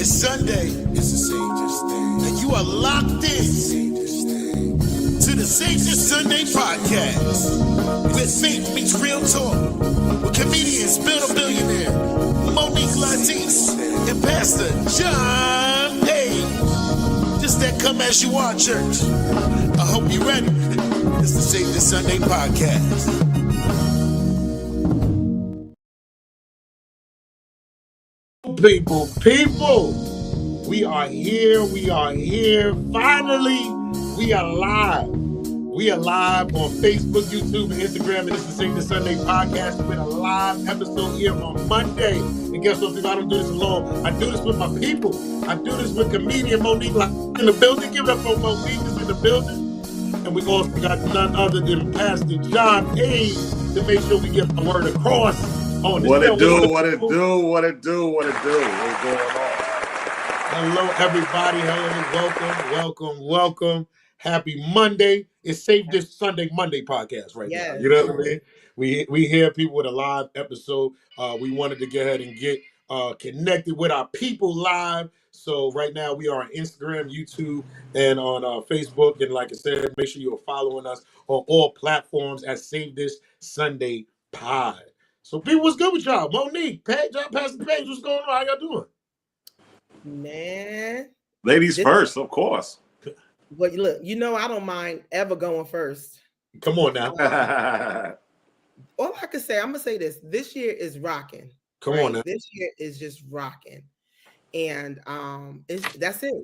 It's Sunday. It's the Savedish thing. And you are locked in to the Savedish Sunday podcast. Where faith meets real talk. With comedians, Bill the Billionaire, Monique Latis, and Pastor John Page. Just that come as you are, church. I hope you're ready. It's the Savedish Sunday podcast. People, we are here. Finally, we are live. We are live on Facebook, YouTube, and Instagram, and this is the Savedish Sunday podcast with a live episode here on Monday. And guess what, people? I don't do this alone. I do this with my people. I do this with comedian Monique in the building. Give it up for Monique is in the building. And we also got none other than Pastor John Page to make sure we get the word across. What it do? What's going on? Hello, everybody. Welcome. Happy Monday. It's Savedish Sunday Monday podcast right now. You know what I mean? We hear people with a live episode. We wanted to go ahead and get connected with our people live. So right now we are on Instagram, YouTube, and on Facebook. And like I said, make sure you're following us on all platforms at Savedish Sunday Pod. So, people, what's good with y'all? Monique, Pastor Page, what's going on? How y'all doing? Man. Ladies first, of course. But look, I don't mind ever going first. Come on now. All I can say, I'm going to say this. This year is rocking. Come on now. This year is just rocking. And that's it.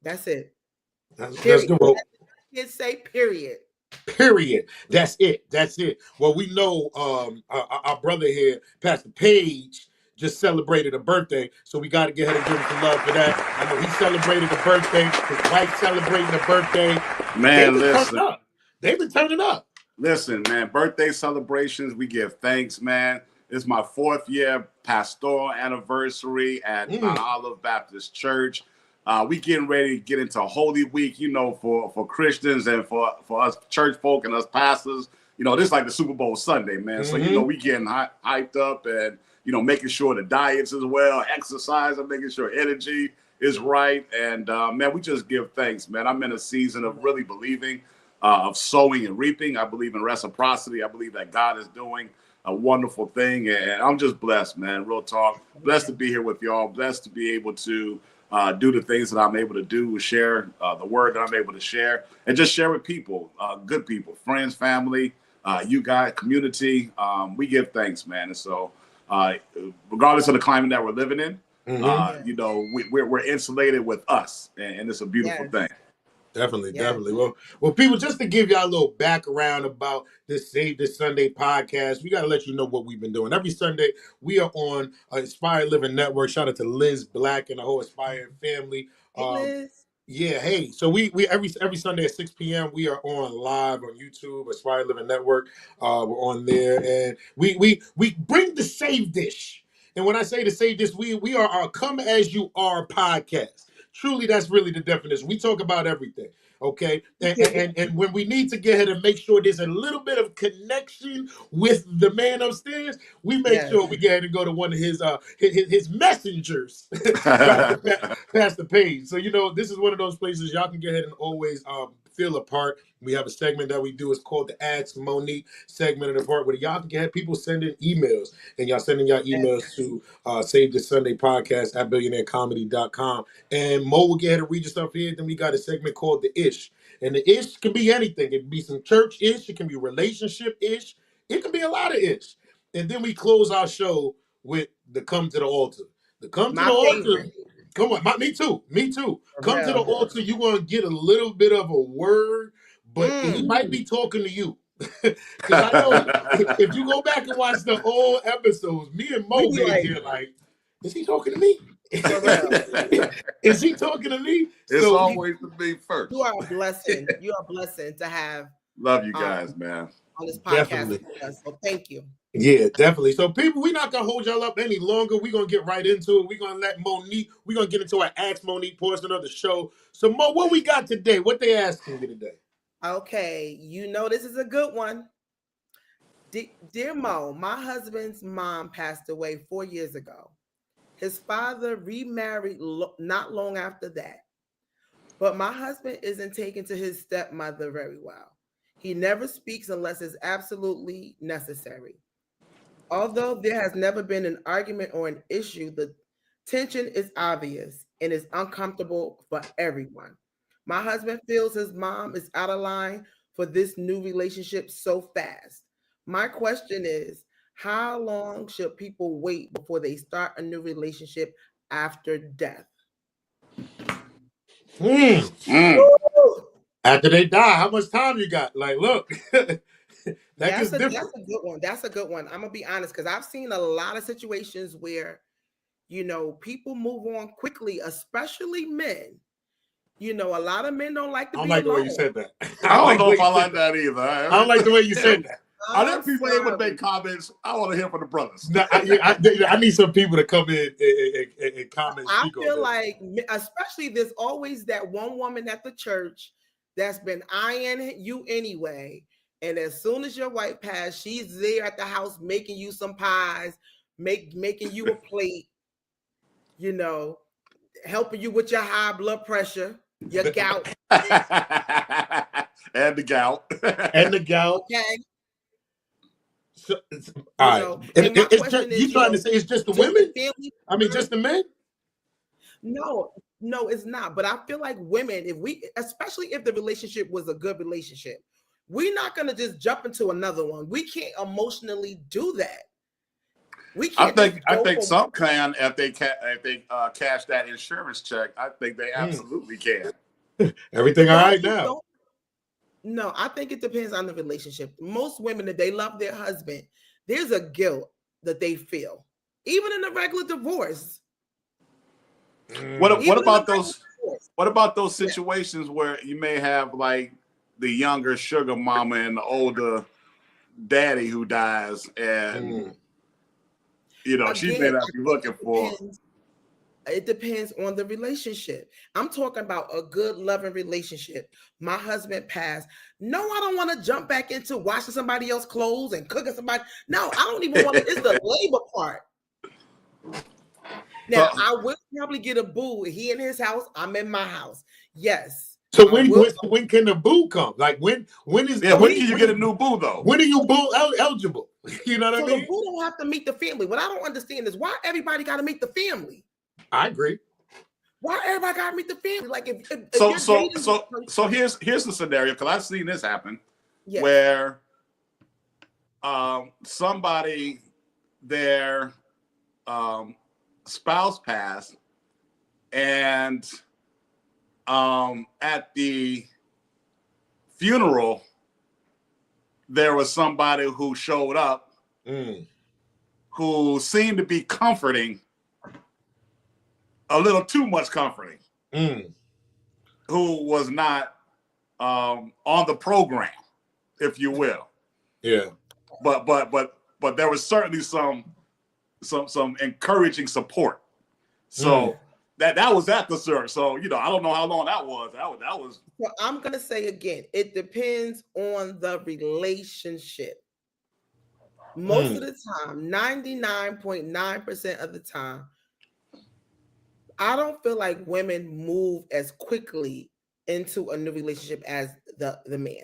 That's good. Kids say period. Period. That's it. Well, we know our brother here, Pastor Page, just celebrated a birthday, so we got to get ahead and give him some love for that. I know he celebrated a birthday. His wife celebrating a birthday. Man, They've been turning up. Listen, man, birthday celebrations, we give thanks, man. It's my 4th year pastoral anniversary at Mount Olive Baptist Church. We getting ready to get into Holy Week, for Christians and for us church folk and us pastors. This is like the Super Bowl Sunday, man. So, we getting hyped up and, making sure the diets as well, exercise and making sure energy is right. And, man, we just give thanks, man. I'm in a season of really believing, of sowing and reaping. I believe in reciprocity. I believe that God is doing a wonderful thing. And I'm just blessed, man. Real talk. Blessed to be here with y'all. Blessed to be able to do the things that I'm able to do, share the word that I'm able to share, and just share with people, good people, friends, family, you guys, community. We give thanks, man. And so, regardless of the climate that we're living in, we're insulated with us, and it's a beautiful thing. Definitely. Well, people, just to give y'all a little background about this Savedish Sunday podcast, we got to let you know what we've been doing. Every Sunday, we are on Inspired Living Network. Shout out to Liz Black and the whole Inspired family. Hey, Liz. Yeah, hey. So we every Sunday at 6 p.m. we are on live on YouTube, Inspired Living Network. We're on there, and we bring the Savedish. And when I say the Savedish, we are our Come As You Are podcast. Truly, that's really the definition. We talk about everything, okay? And when we need to get ahead and make sure there's a little bit of connection with the man upstairs, we make sure we get ahead and go to one of his messengers, Pastor Page. So, this is one of those places y'all can get ahead and always feel a part. We have a segment that we do. It's called the Ask Monique segment of the part where y'all can get people sending emails, and y'all sending y'all emails to Savedish Sunday podcast at billionairecomedy.com. And Mo will get ahead and read your stuff here. Then we got a segment called the Ish. And the Ish can be anything. It can be some church ish. It can be relationship ish. It can be a lot of ish. And then we close our show with the Come to the Altar. The Come to the Altar. Come on, me too. Come to the altar. You're going to get a little bit of a word, but he might be talking to you. Because I know if you go back and watch the old episodes, me and Mo been here like, is he talking to me? Is he talking to me? It's always to be first. You are a blessing. You are a blessing to have. Love you guys, man. On this podcast with us. So thank you. Yeah, definitely. So, people, we're not going to hold y'all up any longer. We're going to get right into it. We're going to let Monique, we're going to get into our Ask Monique portion of the show. So, Mo, what we got today? What they asking me today? Okay, this is a good one. Dear Mo, my husband's mom passed away 4 years ago. His father remarried not long after that. But my husband isn't taken to his stepmother very well. He never speaks unless it's absolutely necessary. Although there has never been an argument or an issue, the tension is obvious and is uncomfortable for everyone. My husband feels his mom is out of line for this new relationship so fast. My question is, how long should people wait before they start a new relationship after death? Mm. Woo! After they die, how much time you got? Like, look, that gets That's different. a good one. That's a good one. I'm gonna be honest because I've seen a lot of situations where people move on quickly, especially men. A lot of men don't like I to don't be like the way you alone. said that. I I don't don't like the know way if you I said like that. that either. I don't like the way you said that. Are there I'm people able to sorry. make comments? I want to hear from the brothers. No, I need some people to come in and comment and I speak on feel this. like, especially there's always that one woman at the church that's been eyeing you anyway. And as soon as your wife passed, she's there at the house making you some pies, making you a plate, you know, helping you with your high blood pressure, your gout. And the gout. And the gout. Okay. So, all right. And And my it's just, question you is, trying to say it's just the just the women? family. I mean, just the men? No, no, it's not. But I feel like women, especially if the relationship was a good relationship, we're not gonna just jump into another one. We can't emotionally do that. We I can't think just I go think from some can if they cash that insurance check. I think they absolutely can. Everything all but I right just now. don't. No, I think it depends on the relationship. Most women, if they love their husband, there's a guilt that they feel, even in a regular divorce. What Even in a about regular those? divorce. What about those Yeah. situations where you may have like the younger sugar mama and the older daddy who dies, and she may Again, not I be think looking for. it depends on the relationship. I'm talking about a good loving relationship. My husband passed. No, I don't want to jump back into washing somebody else's clothes and cooking somebody. No, I don't even want to. It's the labor part. Now, So, I will probably get a boo. He in his house, I'm in my house. Yes. So I will. when can the boo come? Like when is yeah, So when he can you get a new boo though? when are you boo eligible? You know what I so the mean? boo don't have to meet the family. What I don't understand is why everybody got to meet the family. I agree. Why everybody got to meet the family? Like if So you're so dating so so here's the scenario, because I've seen this happen yes. where somebody, their spouse passed, and at the funeral there was somebody who showed up who seemed to be comforting, a little too much comforting, who was not on the program, if you will. Yeah. But there was certainly some encouraging support. So that was at the service. So I don't know how long that was. That was. So I'm gonna say again, it depends on the relationship. Most of the time, 99.9% of the time, I don't feel like women move as quickly into a new relationship as the man.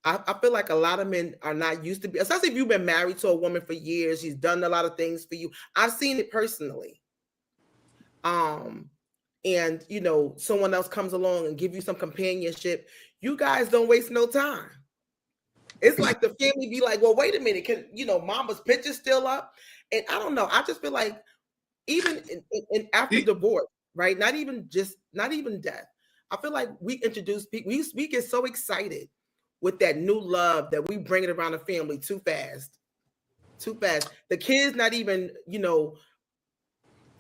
I feel like a lot of men are not used to be, especially if you've been married to a woman for years, she's done a lot of things for you. I've seen it personally. And someone else comes along and give you some companionship. You guys don't waste no time. It's like the family be like, well, wait a minute, can mama's picture still up? And I don't know. I just feel like even in after divorce, right? Not even death. I feel like we introduce people. We get so excited with that new love that we bring it around the family too fast. Too fast. The kids not even,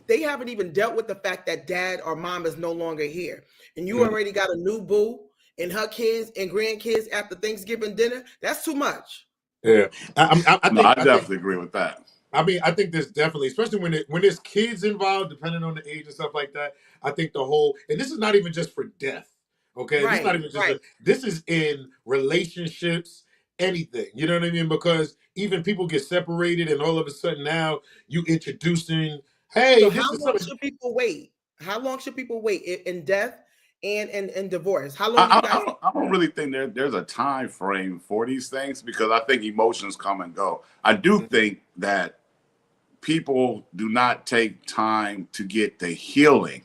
they haven't even dealt with the fact that dad or mom is no longer here. And you already got a new boo and her kids and grandkids after Thanksgiving dinner. That's too much. Yeah. I definitely agree with that. I mean, I think there's definitely, especially when there's kids involved, depending on the age and stuff like that. I think and this is not even just for death. Okay, right, this is not even just this is in relationships, anything. You know what I mean? Because even people get separated, and all of a sudden now you introducing Hey, So this how is long something. should people wait? How long should people wait in death and in divorce? How long do you I, guys? I don't really think there's a time frame for these things because I think emotions come and go. I do think that people do not take time to get the healing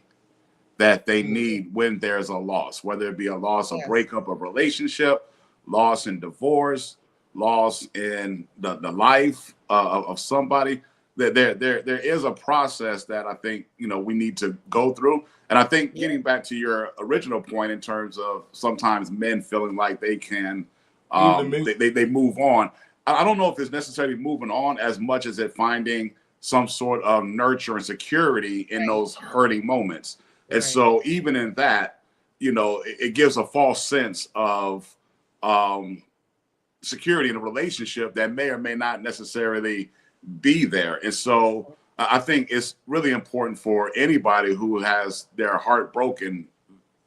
that they Mm, need when there's a loss, whether it be a loss, a yes, breakup of relationship, loss in divorce, loss in the life of somebody. There is a process that I think we need to go through. And I think yeah, getting back to your original point in terms of sometimes men feeling like they can Even to me. they move on. I don't know if it's necessarily moving on as much as it finding some sort of nurture and security in right, those hurting moments. And right. so even in that, it gives a false sense of um, security in a relationship that may or may not necessarily be there. And so I think it's really important for anybody who has their heart broken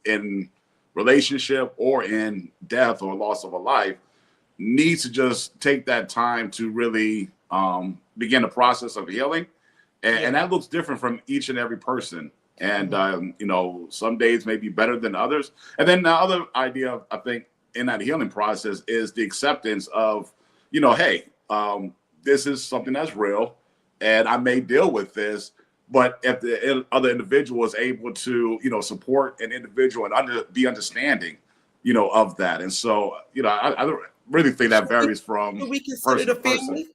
in relationship or in death or loss of a life needs to just take that time to really begin the process of healing. And Yeah. that looks different from each and every person. And, Mhm. some days may be better than others. And then the other idea, I think, in that healing process is the acceptance of, hey, this is something that's real and I may deal with this. But if the other individual is able to, support an individual and be understanding, of that. And so, I really think that Should we varies from should we consider person the to person. family?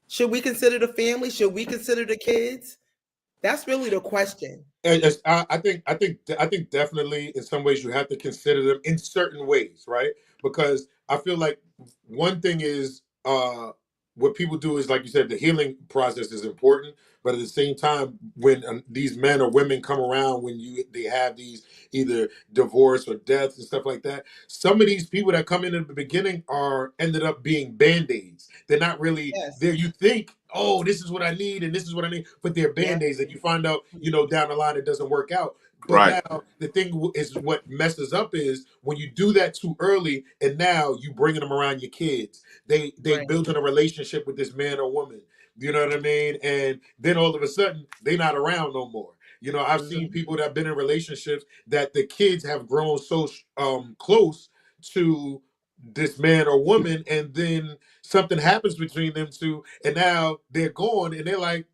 Should we consider the family? Should we consider the kids? That's really the question. I think definitely in some ways you have to consider them in certain ways, right? Because I feel like one thing is what people do is, like you said, the healing process is important, but at the same time, when these men or women come around, when they have these either divorce or deaths and stuff like that, some of these people that come in at the beginning are ended up being band-aids. They're not really Yes. there. You think, oh, this is what I need and this is what I need, but they're Yep. band-aids, and you find out, down the line it doesn't work out. But Right. now the thing is, what messes up is when you do that too early, and now you bringing them around your kids. They Right. building a relationship with this man or woman. You know what I mean? And then all of a sudden they not around no more. I've seen Hmm. people that have been in relationships that the kids have grown so close to this man or woman, and then something happens between them two, and now they're gone, and they're like,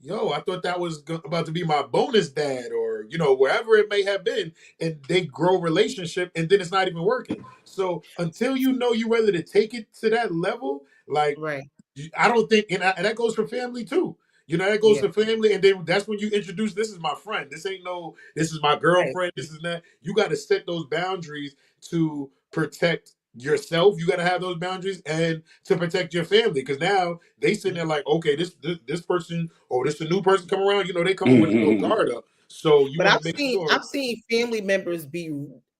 yo, I thought that was about to be my bonus dad, or wherever it may have been, and they grow relationship, and then it's not even working. So until you're ready to take it to that level, like, Right. I don't think, and that goes for family too. That goes Yeah. to family, and then that's when you introduce, this is my friend. This ain't no, this is my Right. girlfriend. This is that. You got to set those boundaries to protect yourself. You got to have those boundaries and to protect your family, because now they sitting there Mhm. like, okay, this person, or this a new person come around. They coming with a little guard up. So you But want I've to make seen sure. I've seen family members be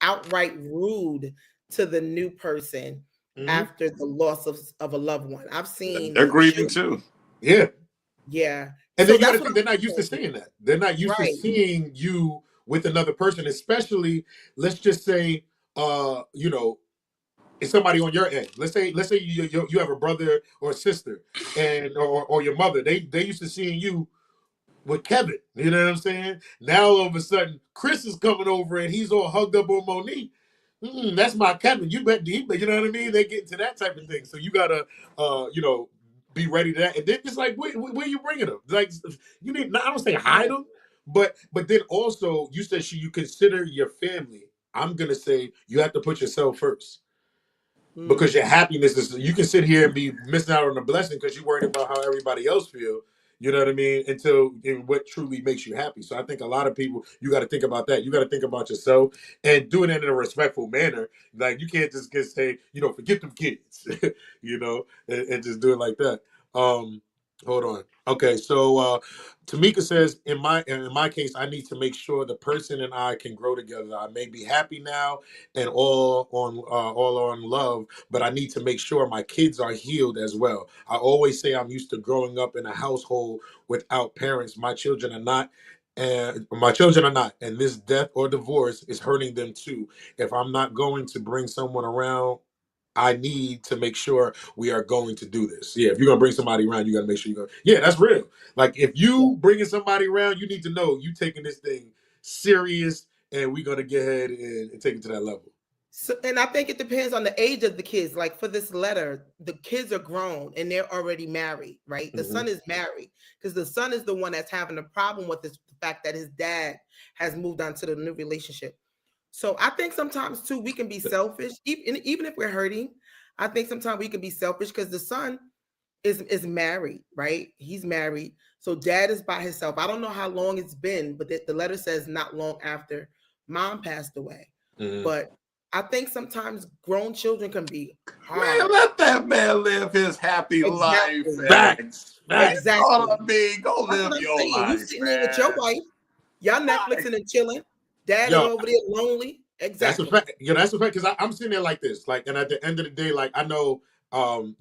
outright rude to the new person Mhm. after the loss of a loved one. I've seen They're grieving shoot. too. Yeah. Yeah. And So then you got to that's what think I'm they're not used to saying. seeing that. They're not used to Right. seeing you with another person, especially, let's just say, it's somebody on your end. Let's say you have a brother or a sister, and or your mother. They used to seeing you with Kevin. You know what I'm saying? Now all of a sudden, Chris is coming over and he's all hugged up on Monique. That's my Kevin. You bet. You know what I mean? They get into that type of thing. So you gotta, be ready to that. And then it's like, where you bringing them? Like, you need. I don't say hide Right. them, but then also you said you consider your family. I'm gonna say you have to put yourself first, because Mm. your happiness is, you can sit here and be missing out on the blessing because you're worried about how everybody else feel. You know what I mean? Until what truly makes you happy. So I think a lot of people, you got to think about that. You got to think about yourself and doing it in a respectful manner. Like, you can't just say, forget them kids, and just do it like that. Hold on. Okay, so Tamika says, in my case, I need to make sure the person and I can grow together. I may be happy now and all on love, but I need to make sure my kids are healed as well. I always say I'm used to growing up in a household without parents. My children are not, and this death or divorce is hurting them too. If I'm not going to bring someone around, I need to make sure we are going to do this. Yeah, if you're gonna bring somebody around, you gotta make sure you go. Yeah, that's real. Like if you bringing somebody around, you need to know you taking this thing serious, and we're gonna get ahead and take it to that level. So, and I think it depends on the age of the kids. Like for this letter, the kids are grown and they're already married, right? The son is married because the son is the one that's having a problem with this, the fact that his dad has moved on to the new relationship. So I think sometimes too we can be selfish, even if we're hurting. I think sometimes we can be selfish because the son is married, right? He's married, so dad is by himself. I don't know how long it's been, but the letter says not long after mom passed away. But I think sometimes grown children can be hard. Man, let that man live his happy life. Facts. That's all I mean. Go That's live what I'm your saying. life, You sitting there with your wife, y'all Netflixing and chilling. Dad is over there lonely. That's a Exactly. fact. Yeah, that's a fact. Because I'm sitting there like this. Like, and at the end of the day, like I know, I'm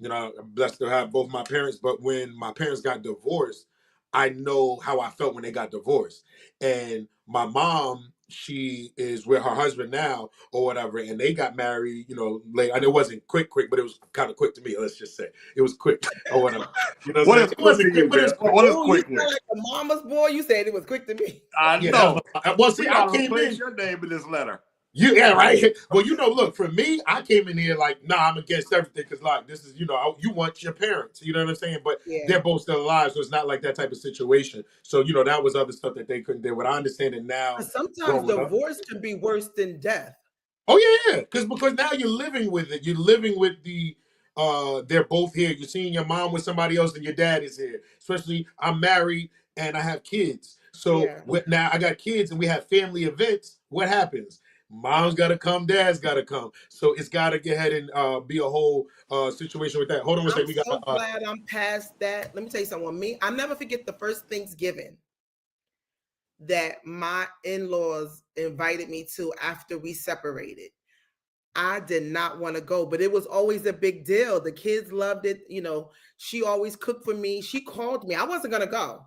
blessed to have both my parents. But when my parents got divorced, I know how I felt when they got divorced. And my mom, she is with her husband now or whatever, and they got married. Late. And it wasn't quick, but it was kind of quick to me. Let's just say it was quick or whatever. You know What what I'm is saying? It quick to wasn't quick, you, but it was Bill? quick. What is Oh, quick you with? sound like a mama's boy. You said it was quick to me. I Yeah, know. well, see, We I gotta came replace in. your name in this letter. Yeah, right. Well, look, for me, I came in here like, nah, I'm against everything because, like, this is, you want your parents, you know what I'm saying? But they're both still alive, so it's not like that type of situation. So, that was other stuff that they couldn't do. But I understand it now. But sometimes Growing up. divorce can be worse than death. Oh yeah, because now you're living with it. You're living with they're both here. You're seeing your mom with somebody else, and your dad is here. Especially, I'm married and I have kids. So Yeah. now I got kids, and we have family events. What happens? Mom's got to come, dad's got to come. So it's got to get ahead and be a whole situation with that. Hold on a I'm second. We got so glad I'm past that. Let me tell you something. Me, I never forget the first Thanksgiving that my in-laws invited me to after we separated. I did not want to go, but it was always a big deal. The kids loved it. She always cooked for me. She called me. I wasn't going to go.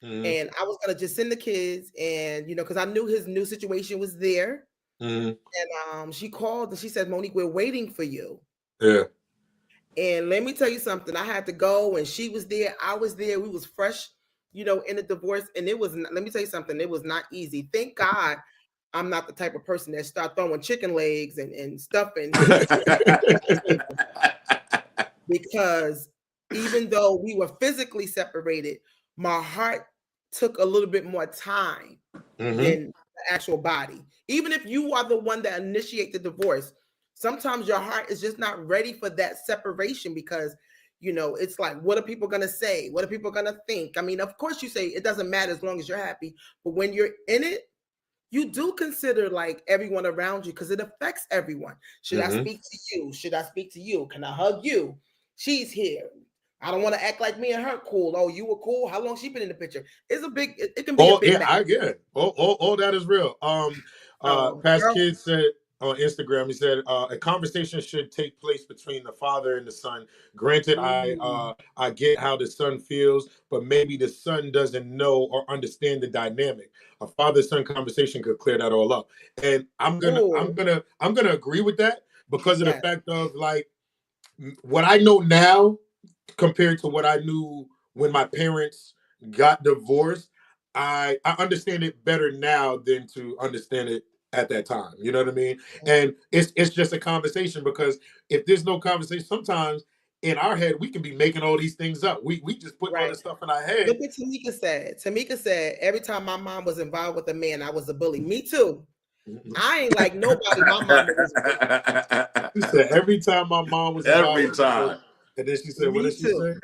And I was going to just send the kids and, because I knew his new situation was there. And she called and she said, Monique, we're waiting for you. Yeah. And let me tell you something. I had to go and she was there. I was there. We was fresh, in a divorce. And it was, let me tell you something. It was not easy. Thank God I'm not the type of person that start throwing chicken legs and stuffing. Because even though we were physically separated, my heart took a little bit more time than the actual body. Even if you are the one that initiate the divorce, sometimes your heart is just not ready for that separation because it's like, what are people going to say? What are people going to think? I mean, of course you say it doesn't matter as long as you're happy, but when you're in it, you do consider like everyone around you because it affects everyone. Should I speak to you? Should I speak to you? Can I hug you? She's here. I don't want to act like me and her cool. Oh, you were cool. How long she been in the picture? It's a big. It can be a big. Yeah, I get it. All that is real. Past Kid said on Instagram, he said a conversation should take place between the father and the son. Granted, I get how the son feels, but maybe the son doesn't know or understand the dynamic. A father-son conversation could clear that all up. And I'm gonna agree with that because of the fact of like what I know now compared to what I knew when my parents got divorced. I understand it better now than to understand it at that time. You know what I mean? And it's just a conversation because if there's no conversation, sometimes in our head we can be making all these things up. We just put all this stuff in our head. Look what Tamika said. Tamika said every time my mom was involved with a man, I was a bully. Me too. I ain't like nobody. My mom was a bully. She said every time my mom was every involved, time. and then she said, "What did she say?"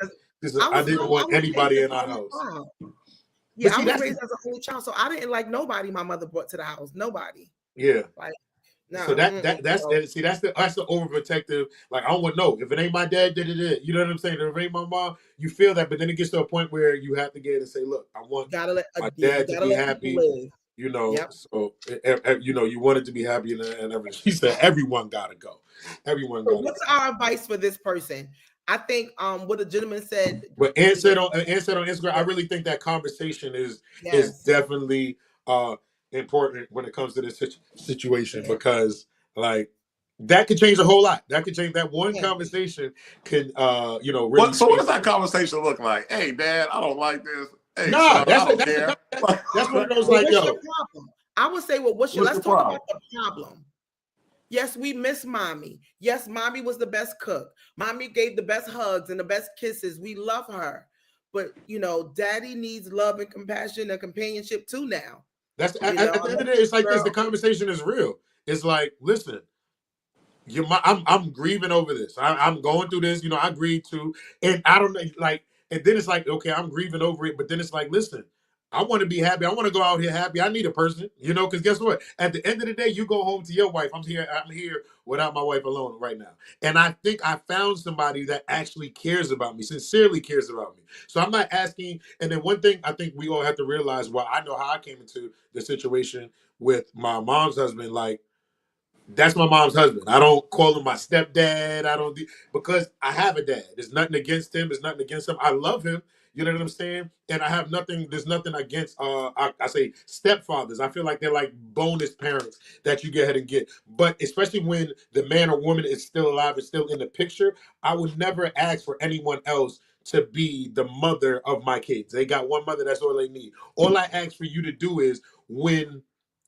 She said, "I didn't want anybody in our house." Yeah, I was raised as an only child, so I didn't like nobody my mother brought to the house. Nobody. Yeah. Like, no. So that's the overprotective. Like, I don't want to know if it ain't my dad, did it. You know what I'm saying? If it ain't my mom, you feel that, but then it gets to a point where you have to get and say, "Look, I want my dad to be happy." So you want it to be happy and everything. She said, "Everyone gotta go. Everyone gotta." What's our advice for this person? I think what the gentleman said. But Ann said on Instagram, I really think that conversation is definitely important when it comes to this situation because like that could change a whole lot. That could change that one conversation can really. So what does that conversation look like? Hey, Dad, I don't like this. Hey, Nah, son, I don't care. That's one of those Well, like, what's yo. your problem? I would say, well, let's talk about the problem. Yes, we miss mommy. Yes, mommy was the best cook. Mommy gave the best hugs and the best kisses. We love her. But, daddy needs love and compassion and companionship too now. That's at the end of the day, it's like this. The conversation is real. It's like, listen, I'm grieving over this. I'm going through this. I agreed to, and I don't like. And then it's like, okay, I'm grieving over it. But then it's like, listen, I want to be happy. I want to go out here happy. I need a person, because guess what? At the end of the day, you go home to your wife. I'm here without my wife alone right now. And I think I found somebody that actually cares about me, sincerely cares about me. So I'm not asking. And then one thing I think we all have to realize, well, I know how I came into the situation with my mom's husband, like, that's my mom's husband. I don't call him my stepdad. I don't because I have a dad. There's nothing against him. There's nothing against him. I love him. You know what I'm saying? And I have nothing. There's nothing against. I say stepfathers. I feel like they're like bonus parents that you get ahead and get. But especially when the man or woman is still alive and still in the picture, I would never ask for anyone else to be the mother of my kids. They got one mother. That's all they need. All I ask for you to do is when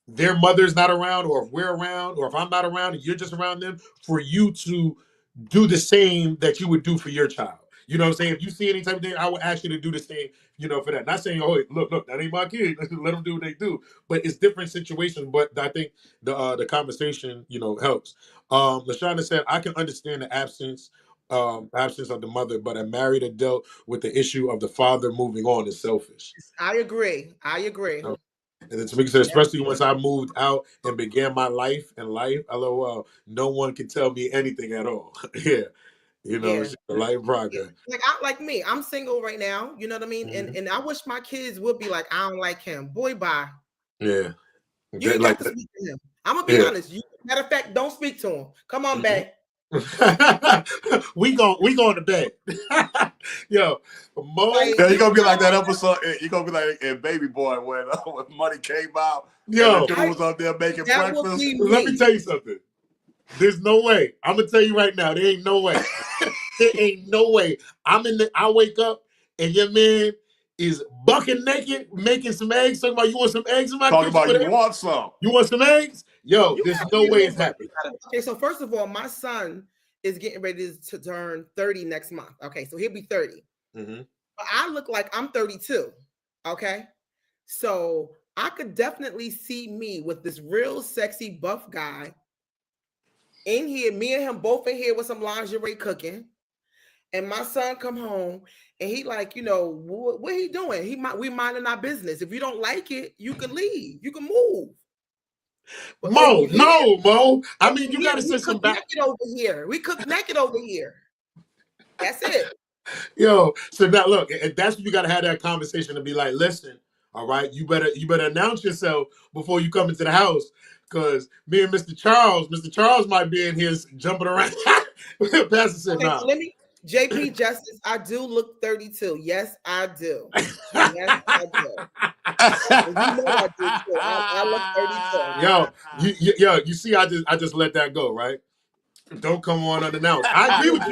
their mother's not around, or if we're around, or if I'm not around and you're just around them, for you to do the same that you would do for your child. You know what I'm saying? If you see any type of thing, I would ask you to do the same, for that. Not saying, oh, look, that ain't my kid. Let them do what they do. But it's different situations. But I think the conversation, helps. LaShonda said, I can understand the absence of the mother, but a married adult with the issue of the father moving on is selfish. I agree. And then Tamika said, especially once I moved out and began my life, LOL, no one can tell me anything at all. Yeah. It's a life progress. Like me, I'm single right now. You know what I mean? Mm-hmm. And I wish my kids would be like, I don't like him. Boy, bye. Yeah. You ain't got to speak to him. I'm going to be honest. Matter of fact, don't speak to him. Come on, babe. we going to bed. Yo, Mo. You're gonna be like that episode. You're gonna be like in Baby Boy when Money came out. Yo, and the dude was up there making breakfast. Let me tell you something. There's no way. I'm gonna tell you right now. There ain't no way. There ain't no way. I wake up and your man is bucking naked, making some eggs. Talking about, you want some eggs in my kitchen? Talking about you want some. You want some eggs? Yo, there's no way it's happening. Okay, so first of all, my son is getting ready to turn 30 next month. Okay, so he'll be 30. Mm-hmm. But I look like I'm 32. Okay, so I could definitely see me with this real sexy buff guy in here. Me and him both in here with some lingerie cooking, and my son come home and he like, what he doing? We minding our business. If you don't like it, you can leave. You can move. But Mo. I mean, you got to sit some back. Over here. We cook naked over here. That's it. Yo, so now look, that's when you got to have that conversation and be like, listen, all right, you better announce yourself before you come into the house, because me and Mr. Charles might be in here jumping around. Pastor said, okay, so JP Justice, I do look 32. Yes, I do. Yes, I do. You know I do too. I look 32. Yo, you see, I just let that go, right? Don't come on unannounced. I agree with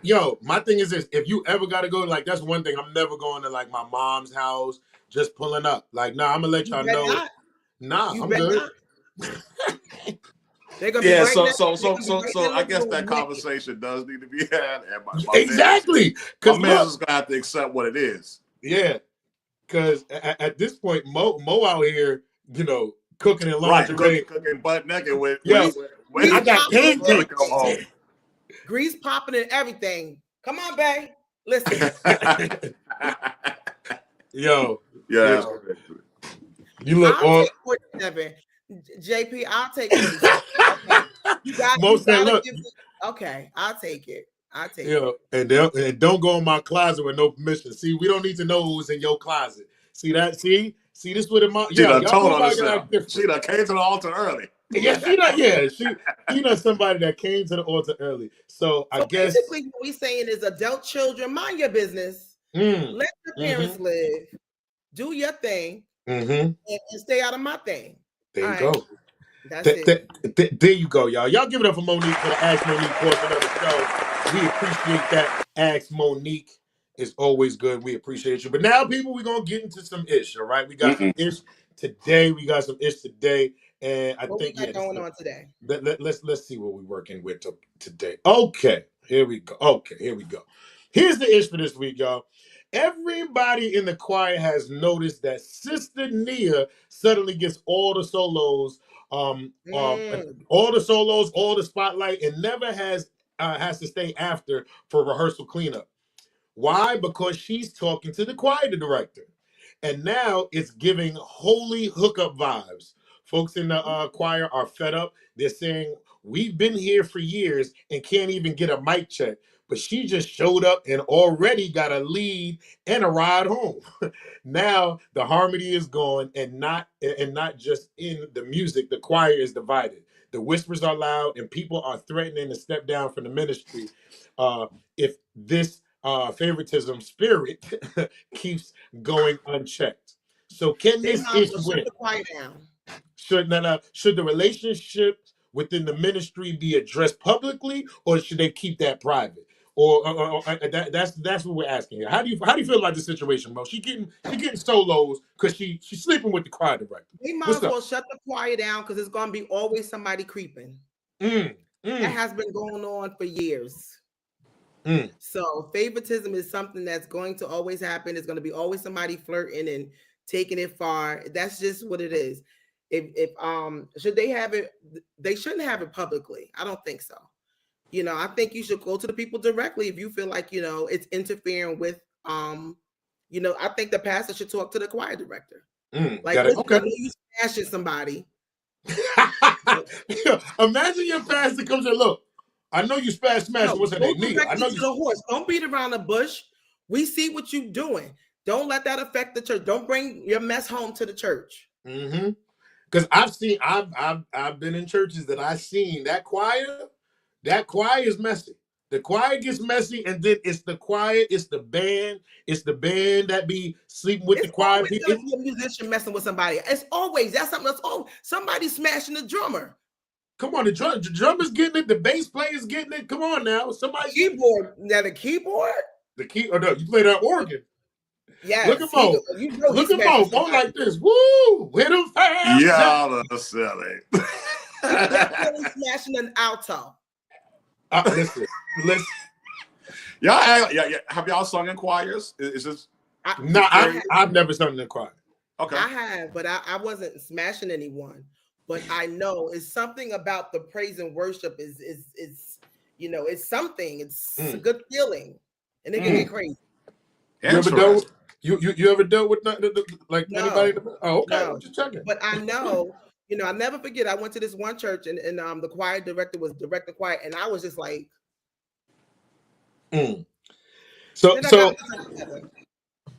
you. My thing is this: if you ever got to go, like, that's one thing. I'm never going to like my mom's house, just pulling up. Like, nah, I'm gonna let y'all know. Not. Nah, I'm good. Yeah, so I guess that conversation does need to be had. Exactly, because man is gonna have to accept what it is. Yeah, because at this point, Mo out here, cooking and lingerie, right, cooking butt naked with. I got pancakes. Come home. Grease popping and everything. Come on, babe. Listen. Yo. Yeah. You look all. 47. JP, I'll take it. Okay. You gotta look. Okay, I'll take it. And don't go in my closet with no permission. See, we don't need to know who's in your closet. See that? See this with him. She done told on herself. She done came to the altar early. Yeah, she knows somebody that came to the altar early. So I guess basically what we saying is adult children, mind your business. Let your parents live. Do your thing. And stay out of my thing. There you go. That's it. There you go, y'all. Y'all give it up for Monique for the Ask Monique portion of the show. We appreciate that. Ask Monique is always good. We appreciate you. But now, people, we're gonna get into some ish. All right, we got some ish today. And I What we think got going on today? let's see what we're working with today. Okay, here we go. Here's the ish for this week, y'all. Everybody in the choir has noticed that Sister Nia suddenly gets all the solos, all the spotlight, and never has to stay after for rehearsal cleanup. Why? Because she's talking to the choir director. And now it's giving holy hookup vibes. Folks in the choir are fed up. They're saying, we've been here for years and can't even get a mic check. But she just showed up and already got a lead and a ride home. Now the harmony is gone, and not just in the music. The choir is divided. The whispers are loud, and people are threatening to step down from the ministry if this favoritism spirit keeps going unchecked. So can They this might as ish well shut win? the choir down. Should the relationship within the ministry be addressed publicly, or should they keep that private? That's what we're asking here. How do you feel about this situation, Mo? She getting solos because she's sleeping with the choir director. They might What's as up? well shut the choir down because it's gonna be always somebody creeping. Mm, That mm, has been going on for years. mm. So favoritism is something that's going to always happen. It's going to be always somebody flirting and taking it far. That's just what it is. If should they have it? They shouldn't have it publicly. I don't think so. I think you should go to the people directly if you feel like it's interfering with I think the pastor should talk to the choir director. Like, Got it. listen, I Okay. know you smashing somebody. Imagine your pastor comes and look. I know you smashing. No, What's her go name? Nia. I directly know to you. the horse. Don't beat around the bush. We see what you're doing. Don't let that affect the church. Don't bring your mess home to the church. Mm-hmm. Because I've been in churches that I've seen that choir. That choir is messy. The choir gets messy, and then it's the band that be sleeping with the It's choir always people. gonna be a musician messing with somebody. It's always that's something that's somebody smashing the drummer. Come on, the drummer's getting it, the bass player's getting it. Come on now, somebody. Keyboard. Now the keyboard. The key, or no, you play that organ. Look at Yes, Mo. he's Look at smashing Mo. Mo somebody. like this. Woo! Hit him fast. Y'all are silly. He's definitely smashing an alto. Listen. Y'all, have y'all sung in choirs? Is this? No, I've never sung in the choir. Okay. I have, but I wasn't smashing anyone. But I know it's something about the praise and worship is it's something. It's a good feeling, and it can get crazy. You ever dealt with like No, anybody? Oh, okay. no. I'm just checking. But I know, I never forget. I went to this one church, and the choir director was directing choir, and I was just like, So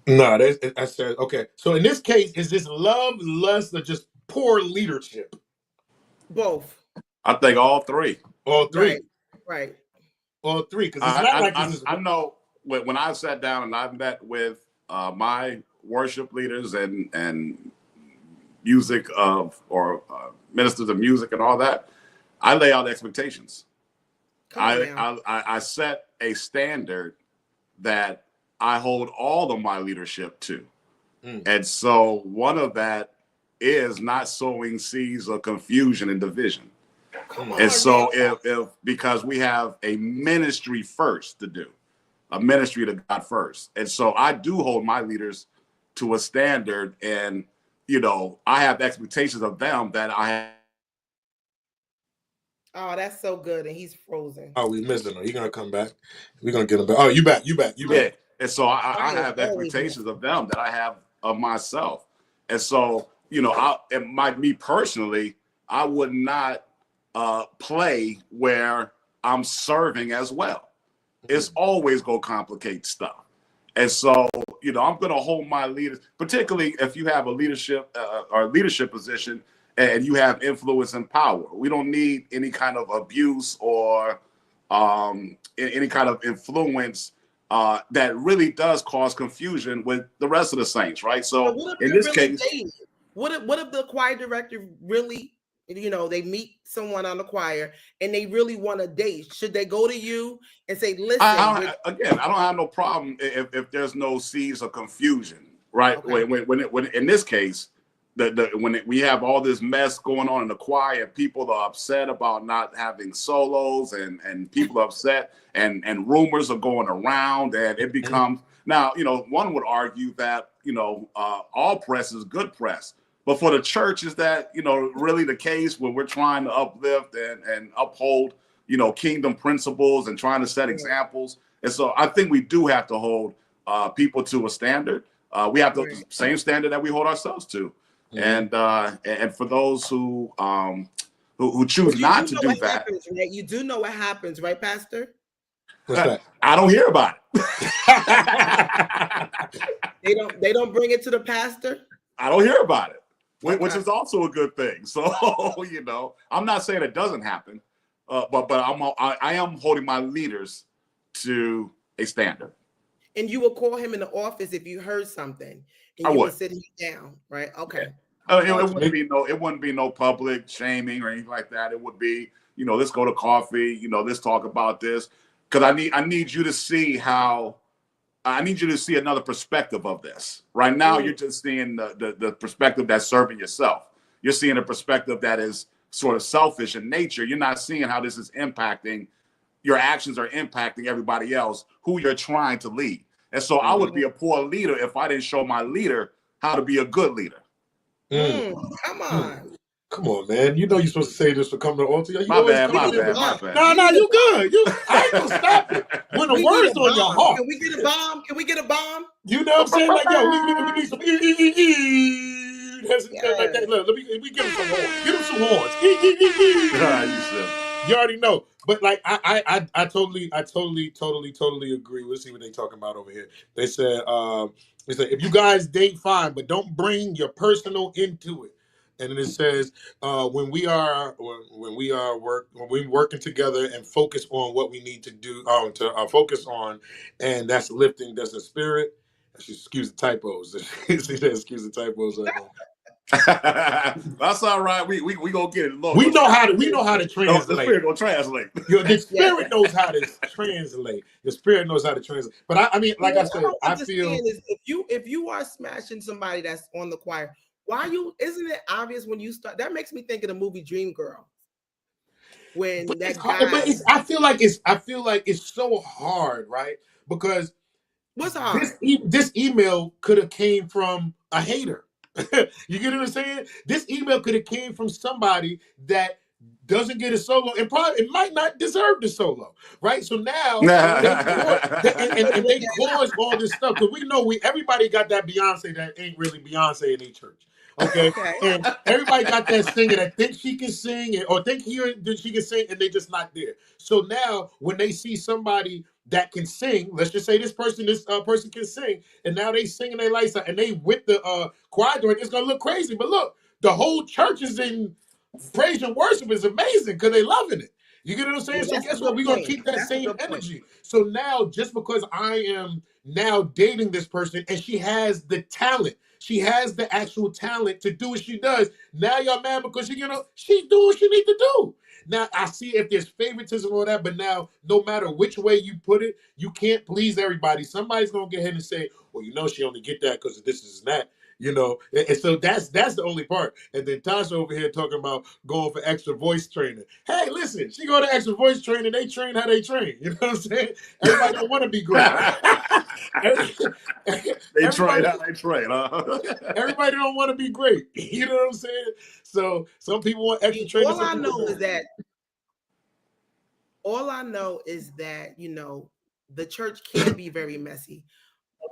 no, I said okay. So in this case, is this love, lust, or just poor leadership? both. I think all three. All three. Right. All three, because it's not like this is. I know when I sat down and I met with my worship leaders and music or ministers of music and all that, I lay out expectations. I set a standard that I hold all of my leadership to. And so one of that is not sowing seeds of confusion and division. And so if because we have a ministry first to do, a ministry to God first. And so I do hold my leaders to a standard, and I have expectations of them that I have. Oh, that's so good. And he's frozen. Oh, we missed him. He's gonna come back. We're gonna get him back. Oh, you back. Yeah. And so I have expectations of them that I have of myself. And so, me personally, I would not play where I'm serving as well. It's always gonna complicate stuff. And so, I'm gonna hold my leaders, particularly if you have a leadership or leadership position and you have influence and power. We don't need any kind of abuse or any kind of influence that really does cause confusion with the rest of the saints, right? So in this case, what if the choir director really they meet someone on the choir and they really want to date, should they go to you and say, listen, I don't have no problem if there's no seeds of confusion, right? Okay. When in this case, we have all this mess going on in the choir, people are upset about not having solos, and people are upset, and rumors are going around, and it becomes now, one would argue that all press is good press. But for the church, is that really the case when we're trying to uplift and uphold kingdom principles and trying to set examples? And so I think we do have to hold people to a standard. We have the same standard that we hold ourselves to. And for those who choose not to do that, happens, right? You do know what happens, right, Pastor? What's that? I don't hear about it. They don't bring it to the pastor. I don't hear about it. Which is also a good thing. So, I'm not saying it doesn't happen, but I am holding my leaders to a standard. And you will call him in the office if you heard something, and you would sit him down, right? Okay. Yeah. It wouldn't be no public shaming or anything like that. It would be, let's go to coffee. Let's talk about this, because I need you to see how. I need you to see another perspective of this. Right now, you're just seeing the perspective that's serving yourself. You're seeing a perspective that is sort of selfish in nature. You're not seeing how this is impacting, your actions are impacting everybody else who you're trying to lead. And so I would be a poor leader if I didn't show my leader how to be a good leader. Come on. Come on, man. You're supposed to say this for coming to the altar. My bad. No, you good. I ain't gonna stop it. When the word's on your heart. Can we get a bomb? Can we get a bomb? You know what I'm saying? Like, yo, we need some like that. Look, we give him some horns. Give him some horns. You already know. But like I totally agree. Let's see what they talking about over here. They said if you guys date, fine, but don't bring your personal into it. And then it says, when we working together and focus on what we need to do, to focus on, and that's lifting, that's the spirit. Excuse the typos. Excuse the typos. That's all right. We gonna get it. Lord, we know how to translate. The spirit gonna translate. The spirit knows how to translate. The spirit knows how to translate. But I mean, like I said, I feel if you are smashing somebody that's on the choir. Isn't it obvious when you start? That makes me think of the movie Dreamgirls. When that guy, I feel like it's so hard, right? Because what's hard? This email could have came from a hater. You get what I'm saying? This email could have came from somebody that doesn't get a solo, and probably it might not deserve the solo, right? So now they cause all this stuff, because we know everybody got that Beyonce that ain't really Beyonce in their church. Okay. And everybody got that singer that thinks she can sing or think she can sing, and they just not there. So now when they see somebody that can sing, let's just say this person can sing, and now they singing their lights out, and they with the choir director, it's gonna look crazy. But look, the whole church is in praise and worship, is amazing because they loving it. You get what I'm saying? So guess what? We're gonna keep that same energy. So now, just because I am now dating this person and she has the talent, she has the actual talent to do what she does, now y'all mad because she's doing what she need to do. Now I see if there's favoritism or that, but now no matter which way you put it, you can't please everybody. Somebody's gonna get ahead and say, well, she only get that because of this is that. And so that's the only part. And then Tasha over here talking about going for extra voice training. Hey, listen, she go to extra voice training. They train how they train. You know what I'm saying? Everybody don't want to be great. They train how they train. Everybody don't want to be great. You know what I'm saying? So some people want extra training. All I know is that the church can be very messy.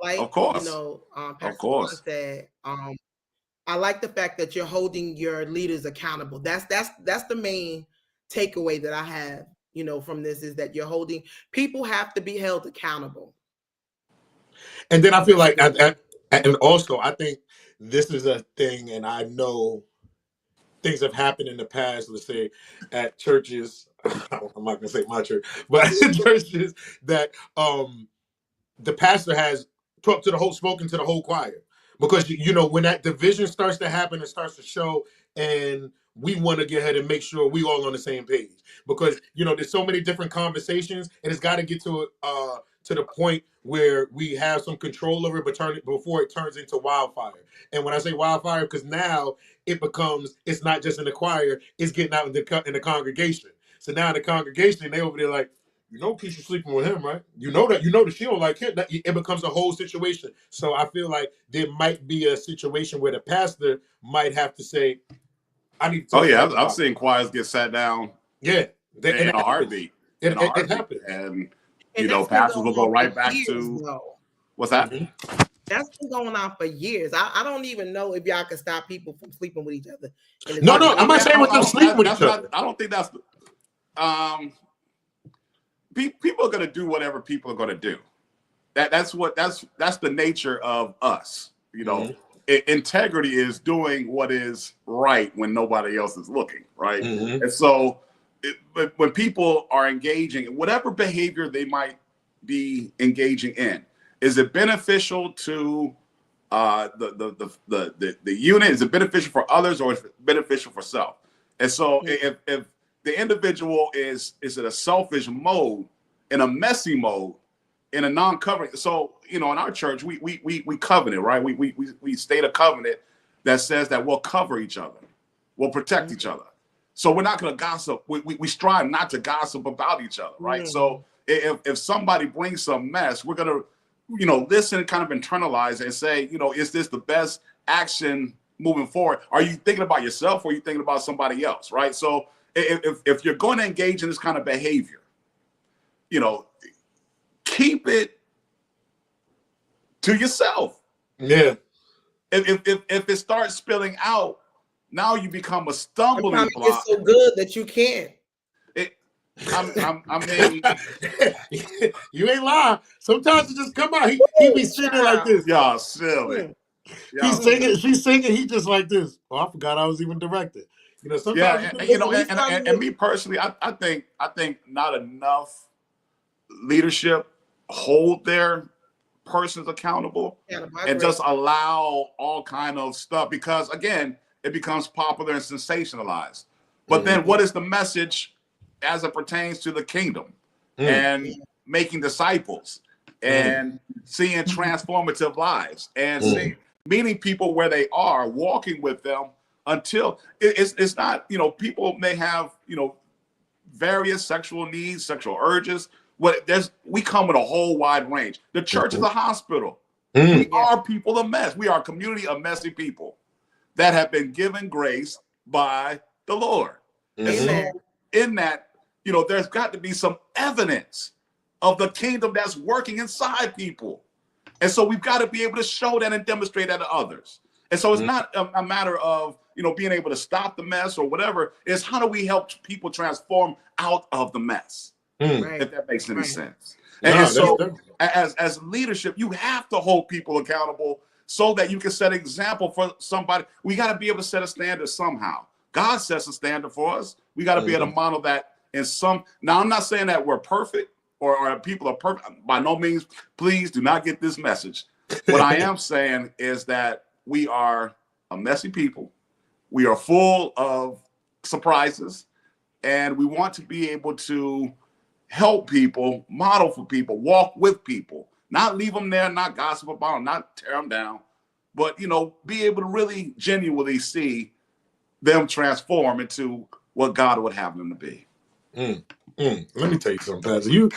Like, of course, Pastor Paul said, I like the fact that you're holding your leaders accountable. That's the main takeaway that I have, from this, is that people have to be held accountable. And then I feel like, and also I think this is a thing, and I know things have happened in the past, let's say at churches, I'm not gonna say my church, but churches that the pastor has spoken to the whole choir. Because when that division starts to happen, it starts to show, and we want to get ahead and make sure we all on the same page, because there's so many different conversations, and it's got to get to the point where we have some control over it, before it turns into wildfire. And when I say wildfire, because now it's not just in the choir, it's getting out in the congregation. So now in the congregation, they over there like, Keisha's sleeping with him, right? That she don't like him. It becomes a whole situation. So I feel like there might be a situation where the pastor might have to say, I need to talk. Oh yeah, I've seen choirs get sat down. Yeah, in a heartbeat. It happens. And pastors will go right back to what's that? Mm-hmm. That's been going on for years. I don't even know if y'all can stop people from sleeping with each other. No, I'm not saying with them sleeping with each other. I don't think that's people are going to do whatever people are going to do. That's the nature of us. Mm-hmm. Integrity is doing what is right when nobody else is looking, right? Mm-hmm. And so when people are engaging in whatever behavior they might be engaging in, is it beneficial to the unit? Is it beneficial for others, or is it beneficial for self? And so if the individual is in a selfish mode, in a messy mode, in a non-covering, so in our church we covenant, right? We state a covenant that says that we'll cover each other, we'll protect each other. So we're not going to gossip. We strive not to gossip about each other, right? So if somebody brings some mess, we're going to listen and kind of internalize and say, is this the best action moving forward? Are you thinking about yourself, or are you thinking about somebody else, right? So if you're going to engage in this kind of behavior, keep it to yourself. Yeah. If it starts spilling out, now you become a stumbling block. It's so good that you can't. I mean, you ain't lying. Sometimes it just come out. He be sitting like this. Y'all silly. He's singing. She's singing. He just like this. Oh, I forgot I was even directed. Sometimes and me personally, I think not enough leadership hold their persons accountable and just allow all kind of stuff, because again, it becomes popular and sensationalized. But then what is the message as it pertains to the kingdom and making disciples and seeing transformative lives and meeting people where they are, walking with them until it's not, people may have, various sexual needs, sexual urges. We come with a whole wide range. The church is a hospital. We are people of mess. We are a community of messy people that have been given grace by the Lord. And so in that, there's got to be some evidence of the kingdom that's working inside people. And so we've got to be able to show that and demonstrate that to others. And so it's not a matter of, being able to stop the mess or whatever. It's how do we help people transform out of the mess, if that makes any sense. And so as leadership, you have to hold people accountable so that you can set an example for somebody. We got to be able to set a standard somehow. God sets a standard for us. We got to be able to model that in some. Now, I'm not saying that we're perfect or people are perfect. By no means, please do not get this message. What I am saying is that we are a messy people. We are full of surprises, and we want to be able to help people, model for people, walk with people, not leave them there, not gossip about them, not tear them down, but, be able to really genuinely see them transform into what God would have them to be. Let me tell you something, Pastor. You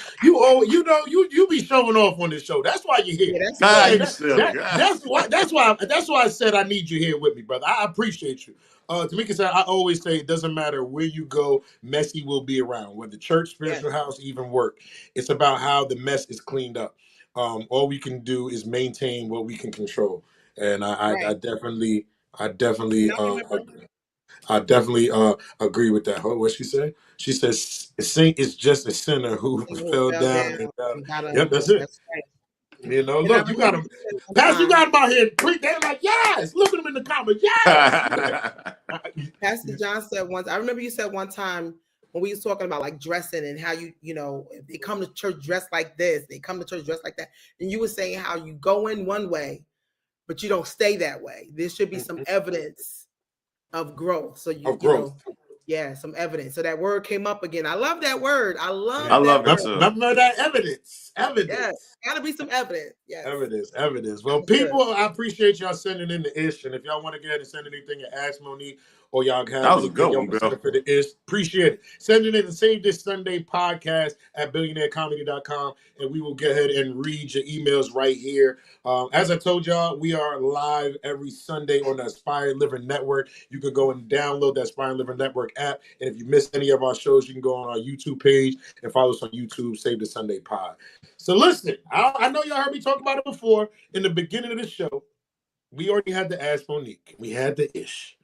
be showing off on this show. That's why you're here. That's why I said I need you here with me, brother. I appreciate you. Tamika said, I always say it doesn't matter where you go, messy will be around. Whether church, spiritual house, even work. It's about how the mess is cleaned up. All we can do is maintain what we can control. And I definitely agree with that. What she say? She says, "Saint is just a sinner who fell down." Yep, that's it. That's right. Look, you got him. Pastor, you got him out here. They're like, yes. Look at him in the comments. Yes. Pastor John said once. I remember you said one time when we was talking about like dressing and how if they come to church dressed like this, they come to church dressed like that, and you were saying how you go in one way, but you don't stay that way. There should be some evidence of growth. So Of growth. yeah, some evidence. So that word came up again. I love that word. I love I that love word. it too. Remember that evidence. Yeah, gotta be some evidence. Yes. Evidence. Well, people, I appreciate y'all sending in the ish. And if y'all want to get ahead and send anything and ask Monique, or y'all That have was a anything good y'all one, want to send Bill. up for the ish, appreciate it. Send it in the Save This Sunday podcast at billionairecomedy.com, and we will get ahead and read your emails right here. As I told y'all, we are live every Sunday on the Aspire Living Network. You can go and download that Aspire Living Network app. And if you miss any of our shows, you can go on our YouTube page and follow us on YouTube, Save the Sunday Pod. So listen, I know y'all heard me talk about it before. In the beginning of the show, we already had to ask Monique. We had the ish.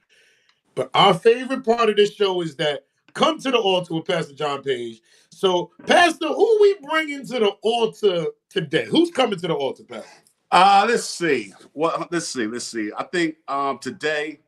But our favorite part of this show is that come to the altar with Pastor John Page. So, Pastor, who we bringing to the altar today? Who's coming to the altar, Pastor? Let's see. Let's see. I think today,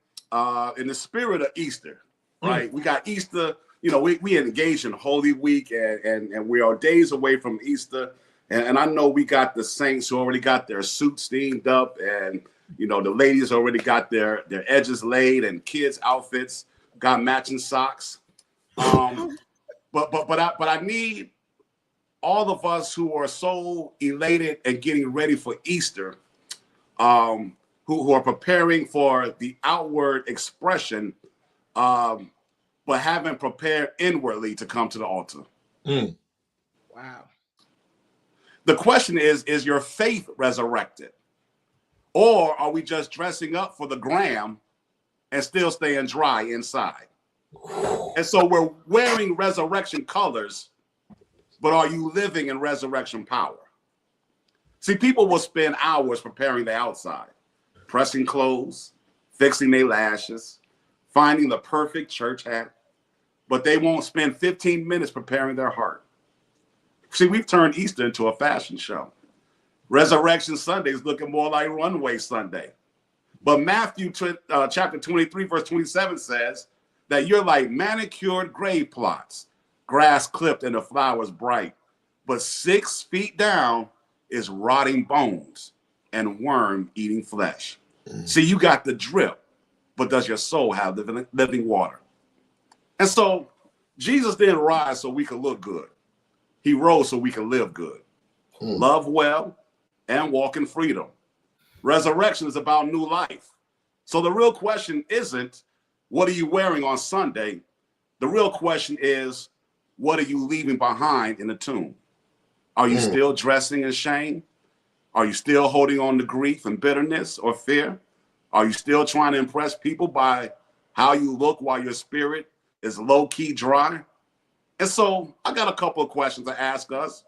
in the spirit of Easter, right? We got Easter. You know, we engaged in Holy Week, and we are days away from Easter. And I know we got the saints who already got their suits steamed up, and you know the ladies already got their edges laid, and kids' outfits got matching socks. But I need all of us who are so elated and getting ready for Easter, who are preparing for the outward expression, but haven't prepared inwardly to come to the altar. Wow. The question is your faith resurrected? Or are we just dressing up for the gram and still staying dry inside? And so we're wearing resurrection colors, but are you living in resurrection power? See, people will spend hours preparing the outside, pressing clothes, fixing their lashes, finding the perfect church hat, but they won't spend 15 minutes preparing their heart. See, we've turned Easter into a fashion show. Resurrection Sunday is looking more like Runway Sunday. But Matthew chapter 23, verse 27 says that you're like manicured grave plots, grass clipped and the flowers bright. But 6 feet down is rotting bones and worm eating flesh. See, you got the drip, but does your soul have living water? And so Jesus didn't rise so we could look good. He rose so we can live good, love well, and walk in freedom. Resurrection is about new life. So the real question isn't, what are you wearing on Sunday? The real question is, what are you leaving behind in the tomb? Are you still dressing in shame? Are you still holding on to grief and bitterness or fear? Are you still trying to impress people by how you look while your spirit is low-key dry? And so I got a couple of questions to ask us.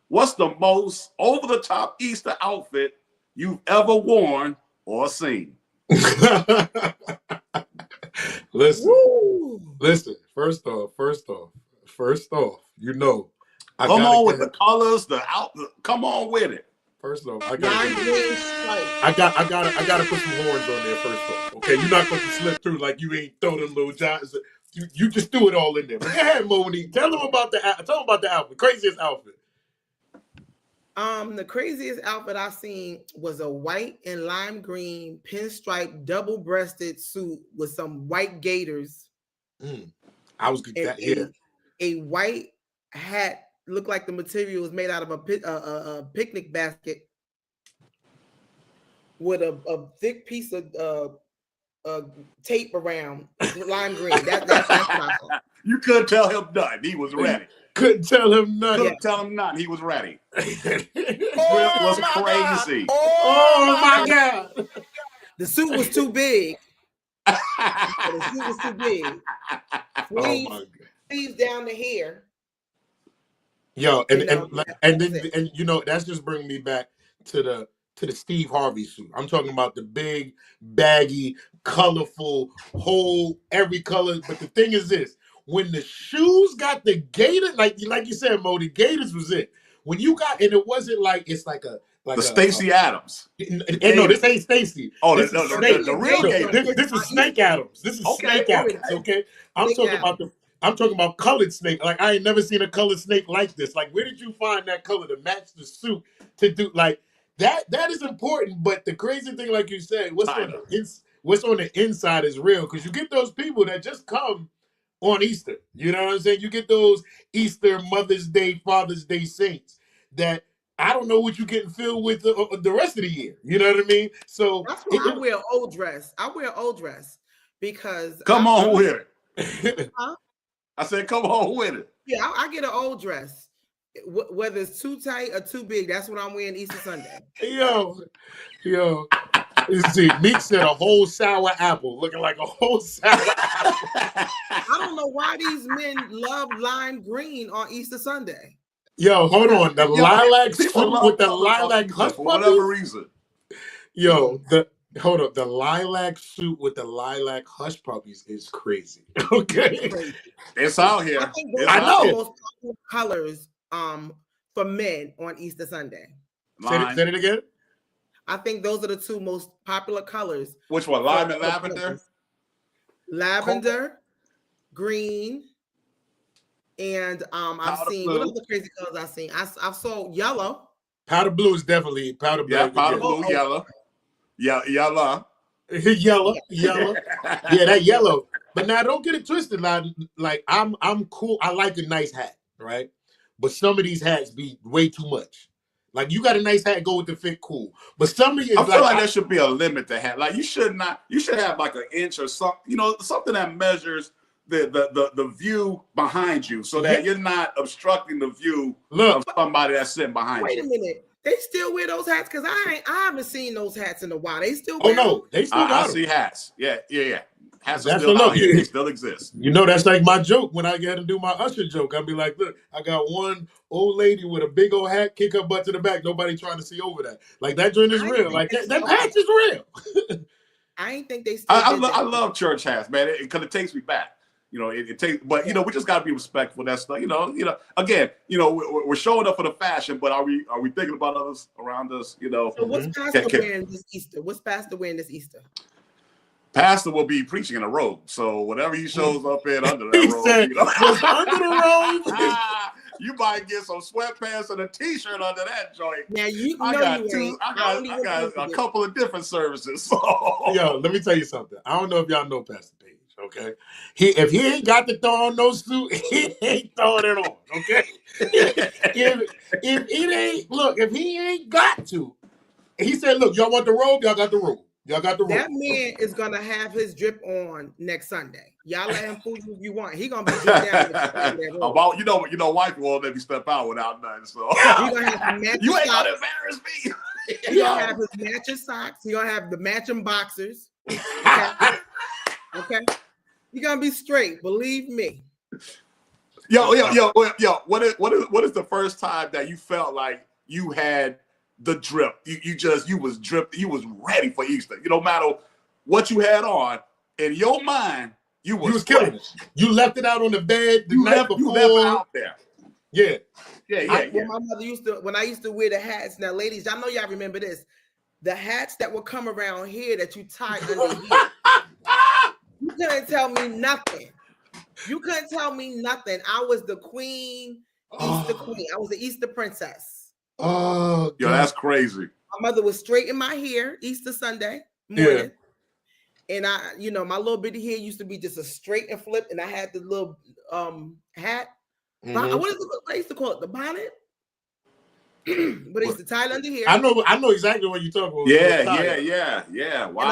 What's the most over-the-top Easter outfit you've ever worn or seen? Listen. First off, you know, Come on with the colors, come on with it. First off, I gotta put some horns on there first off. Okay, you're not going to slip through like you ain't throw them little giants. You just threw it all in there. But go ahead, Monique. Tell them about the outfit. Craziest outfit. The craziest outfit I seen was a white and lime green pinstripe double-breasted suit with some white gaiters. I was a white hat, looked like the material was made out of a picnic basket with a thick piece of tape around lime green. That's what I saw. You couldn't tell him nothing. He was ready. Couldn't tell him nothing. Couldn't tell him nothing. He was ready. It was crazy. Oh my God. The suit was too big. The suit was too big. Sleeves down to here. Yo, and you know, that's just bringing me back to the Steve Harvey suit. I'm talking about the big, baggy, colorful, whole every color. But the thing is this: when the shoes got the gator, like you said, Mo, the gators was it. When you got, and it wasn't like it's like a Stacey Adams. And no, this ain't Stacey. Oh, the real gator. This is Snake Adams. This is Snake Adams. Okay, I'm talking about colored snake. Like I ain't never seen a colored snake like this. Like where did you find that color to match the suit to do like that? That is important. But the crazy thing, like you said, what's on the inside is real, because you get those people that just come on Easter. You know what I'm saying? You get those Easter, Mother's Day, Father's Day saints that I don't know what you're getting filled with the rest of the year. You know what I mean? So that's why I wear old dress. I wear old dress because come on with it. Huh? I said, come on with it. Yeah, I get an old dress. Whether it's too tight or too big, that's what I'm wearing Easter Sunday. Yo. You see, Meek said a whole sour apple, looking like a whole sour apple. I don't know why these men love lime green on Easter Sunday. Yo, hold on. The lilac suit with the lilac hush for whatever puppies. reason. Yo, hold up. The lilac suit with the lilac hush puppies is crazy. Okay. It's out here. I think those I are know. the most popular colors for men on Easter Sunday. Say it again. I think those are the two most popular colors. Which one? Lime and lavender? Lavender, green, and I've seen blue. what other crazy colors I've seen. I saw yellow. Powder blue is definitely powder blue. Yeah, powder blue, yellow. Yeah, yellow. yellow. Yeah, that yellow. But now don't get it twisted. Like I'm cool. I like a nice hat, right? But some of these hats be way too much. Like you got a nice hat, go with the fit, cool. But some of you, I feel like there should be a limit to hat. Like you should have like an inch or something, something that measures the view behind you, so that you're not obstructing the view of somebody that's sitting behind you. Wait a minute. They still wear those hats? Because I haven't seen those hats in a while. They still wear them? They still got I them. see hats. Yeah. Hats are That's still out here. They still exist. You know, that's like my joke when I get to do my usher joke. I'll be like, look, I got one old lady with a big old hat, kick her butt to the back. Nobody trying to see over that. Like that joint is real. Like that hat is real. I ain't think they still I love church hats, man, because it takes me back. It takes, but we just gotta be respectful. That's again, we're showing up for the fashion, but are we thinking about others around us? So what's Pastor wearing this Easter? What's Pastor wearing this Easter? Pastor will be preaching in a robe, so whatever he shows up in under that robe, under the robe. You might get some sweatpants and a t-shirt under that joint. Now I got a couple of different services. So. Yo, let me tell you something. I don't know if y'all know Pastor Page. Okay, if he ain't got to throw on no suit, he ain't throwing it on. Okay, if he ain't got to, he said, "Look, y'all want the robe? Y'all got the robe. Y'all got the robe." That man is gonna have his drip on next Sunday. Y'all let him fool you if you want. He gonna be dripped down. About wife won't let me step out without nothing. So he gonna have the you ain't gonna embarrass me. He gonna have his matching socks. He gonna have the matching boxers. Okay. You're gonna be straight, believe me. Yo. What is the first time that you felt like you had the drip? You was dripped. You was ready for Easter. No matter what you had on, in your mind, you was killing it. You left it out on the bed the night before. You left it out there. Yeah. When my mother when I used to wear the hats. Now, ladies, y'all know y'all remember this. The hats that would come around here that you tie under here. You couldn't tell me nothing. I was the queen, Easter queen. I was the Easter princess. Oh, yo, that's crazy. My mother was straightening my hair Easter Sunday morning. Yeah. And my little bitty hair used to be just a straight and flip. And I had the little hat. Mm-hmm. What I used to call it? The bonnet? But I used to tie it under here. I know exactly what you're talking about. Yeah. Wow. And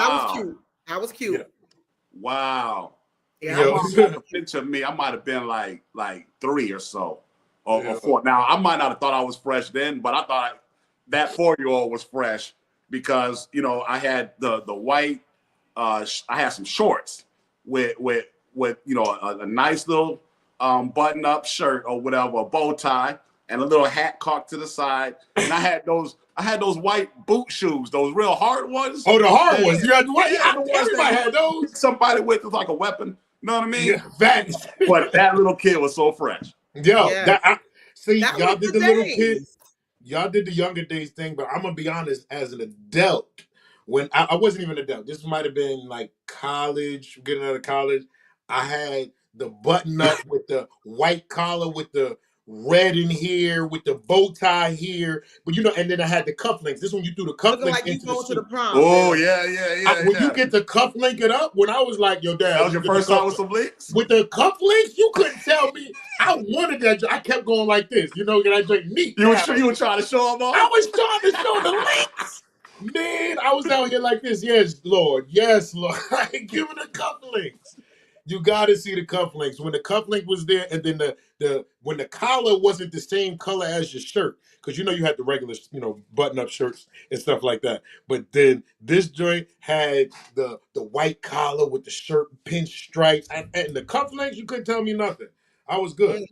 I was cute. Yeah. Wow. Yeah. A picture of me, I might have been like 3 or so, or 4. Now I might not have thought I was fresh then, but I thought that 4-year-old was fresh because I had the white. I had some shorts with a nice little button up shirt or whatever, a bow tie, and a little hat cocked to the side, and I had those white boot shoes, those real hard ones. Oh, the hard ones. You had the white. Yeah, everybody had those. Somebody with like a weapon. You know what I mean? Yeah, facts. But that little kid was so fresh. Y'all did the little days. kid. Y'all did the younger days thing, but I'm gonna be honest. As an adult, when I wasn't even an adult, this might have been like college, getting out of college. I had the button up with the white collar with the red in here with the bow tie here, but and then I had the cufflinks. This one you threw the Looking cufflinks like you into the going to the suit. prom. Oh Bill. yeah. When you get the cufflink it up, when I was like, yo, Dad, That was your first time with some links? with the cufflinks, you couldn't tell me. I wanted that. I kept going like this, and I drink neat. You were trying to show them off? I was trying to show the links. Man, I was out here like this. Yes, Lord. Yes, Lord. Give me the cufflinks. You got to see the cufflinks. When the cufflink was there, and then when the collar wasn't the same color as your shirt, because you had the regular, button-up shirts and stuff like that. But then this joint had the white collar with the shirt pinstripes, and the cufflinks. You couldn't tell me nothing. I was good.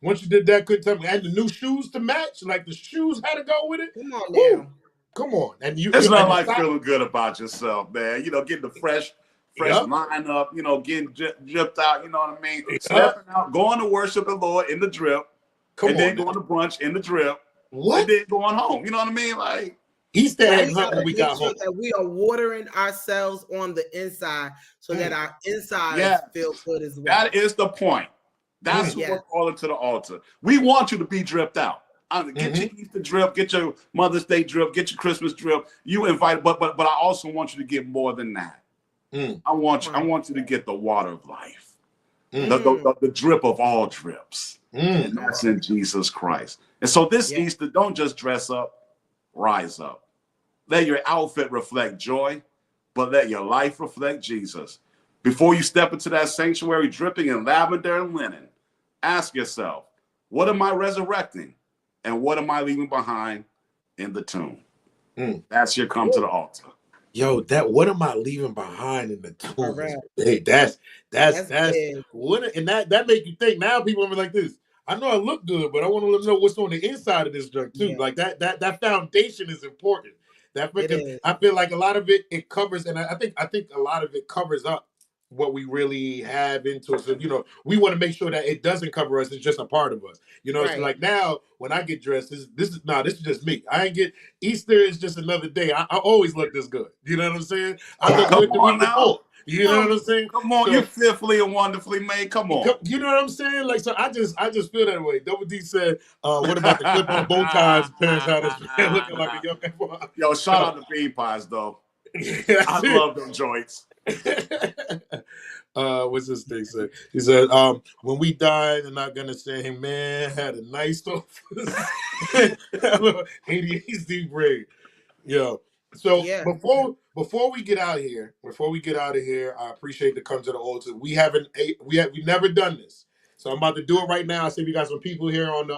Once you did that, couldn't tell me. And the new shoes to match, like the shoes had to go with it. Come on Woo! now. Come on. And it's not like feeling good about yourself, man. Getting the fresh Yep. lineup, getting dripped out, you know what I mean? Yep. Stepping out, going to worship the Lord in the drip, then going to brunch in the drip, and then going home. You know what I mean? Like Easter egg hunt when we got home. That we are watering ourselves on the inside so that our insides feel good as well. That is the point. That's what we're calling to the altar. We want you to be dripped out. Get your Easter drip, get your Mother's Day drip, get your Christmas drip. You invite, but I also want you to get more than that. I want you to get the water of life, the drip of all drips, and that's in Jesus Christ. And so this Easter, don't just dress up, rise up. Let your outfit reflect joy, but let your life reflect Jesus. Before you step into that sanctuary dripping in lavender and linen, ask yourself, what am I resurrecting? And what am I leaving behind in the tomb? That's your come to the altar. Yo, what am I leaving behind in the tomb? Hey, that's what, and that make you think. Now people are like this. I know I look good, but I want to know what's on the inside of this junk too. Like that foundation is important. I feel like a lot of it covers, and I think a lot of it covers up what we really have into it. So, we want to make sure that it doesn't cover us. It's just a part of us. It's like now when I get dressed, this is just me. I ain't get Easter is just another day. I always look this good. You know what I'm saying? I look good to me before. You know what I'm saying? Come on, you're fearfully and wonderfully made. Come on. You know what I'm saying? Like, so I just feel that way. Double D said, what about the clip on bow ties? Parents had us looking like a young boy. Yo, shout out to bean pies though. I love them joints. What's this thing say? He said, when we die, they're not gonna say, hey, man, had a nice office. 88 deep braid. Yo. So before we get out of here, I appreciate the come to the altar. We've never done this. So I'm about to do it right now. I see we got some people here on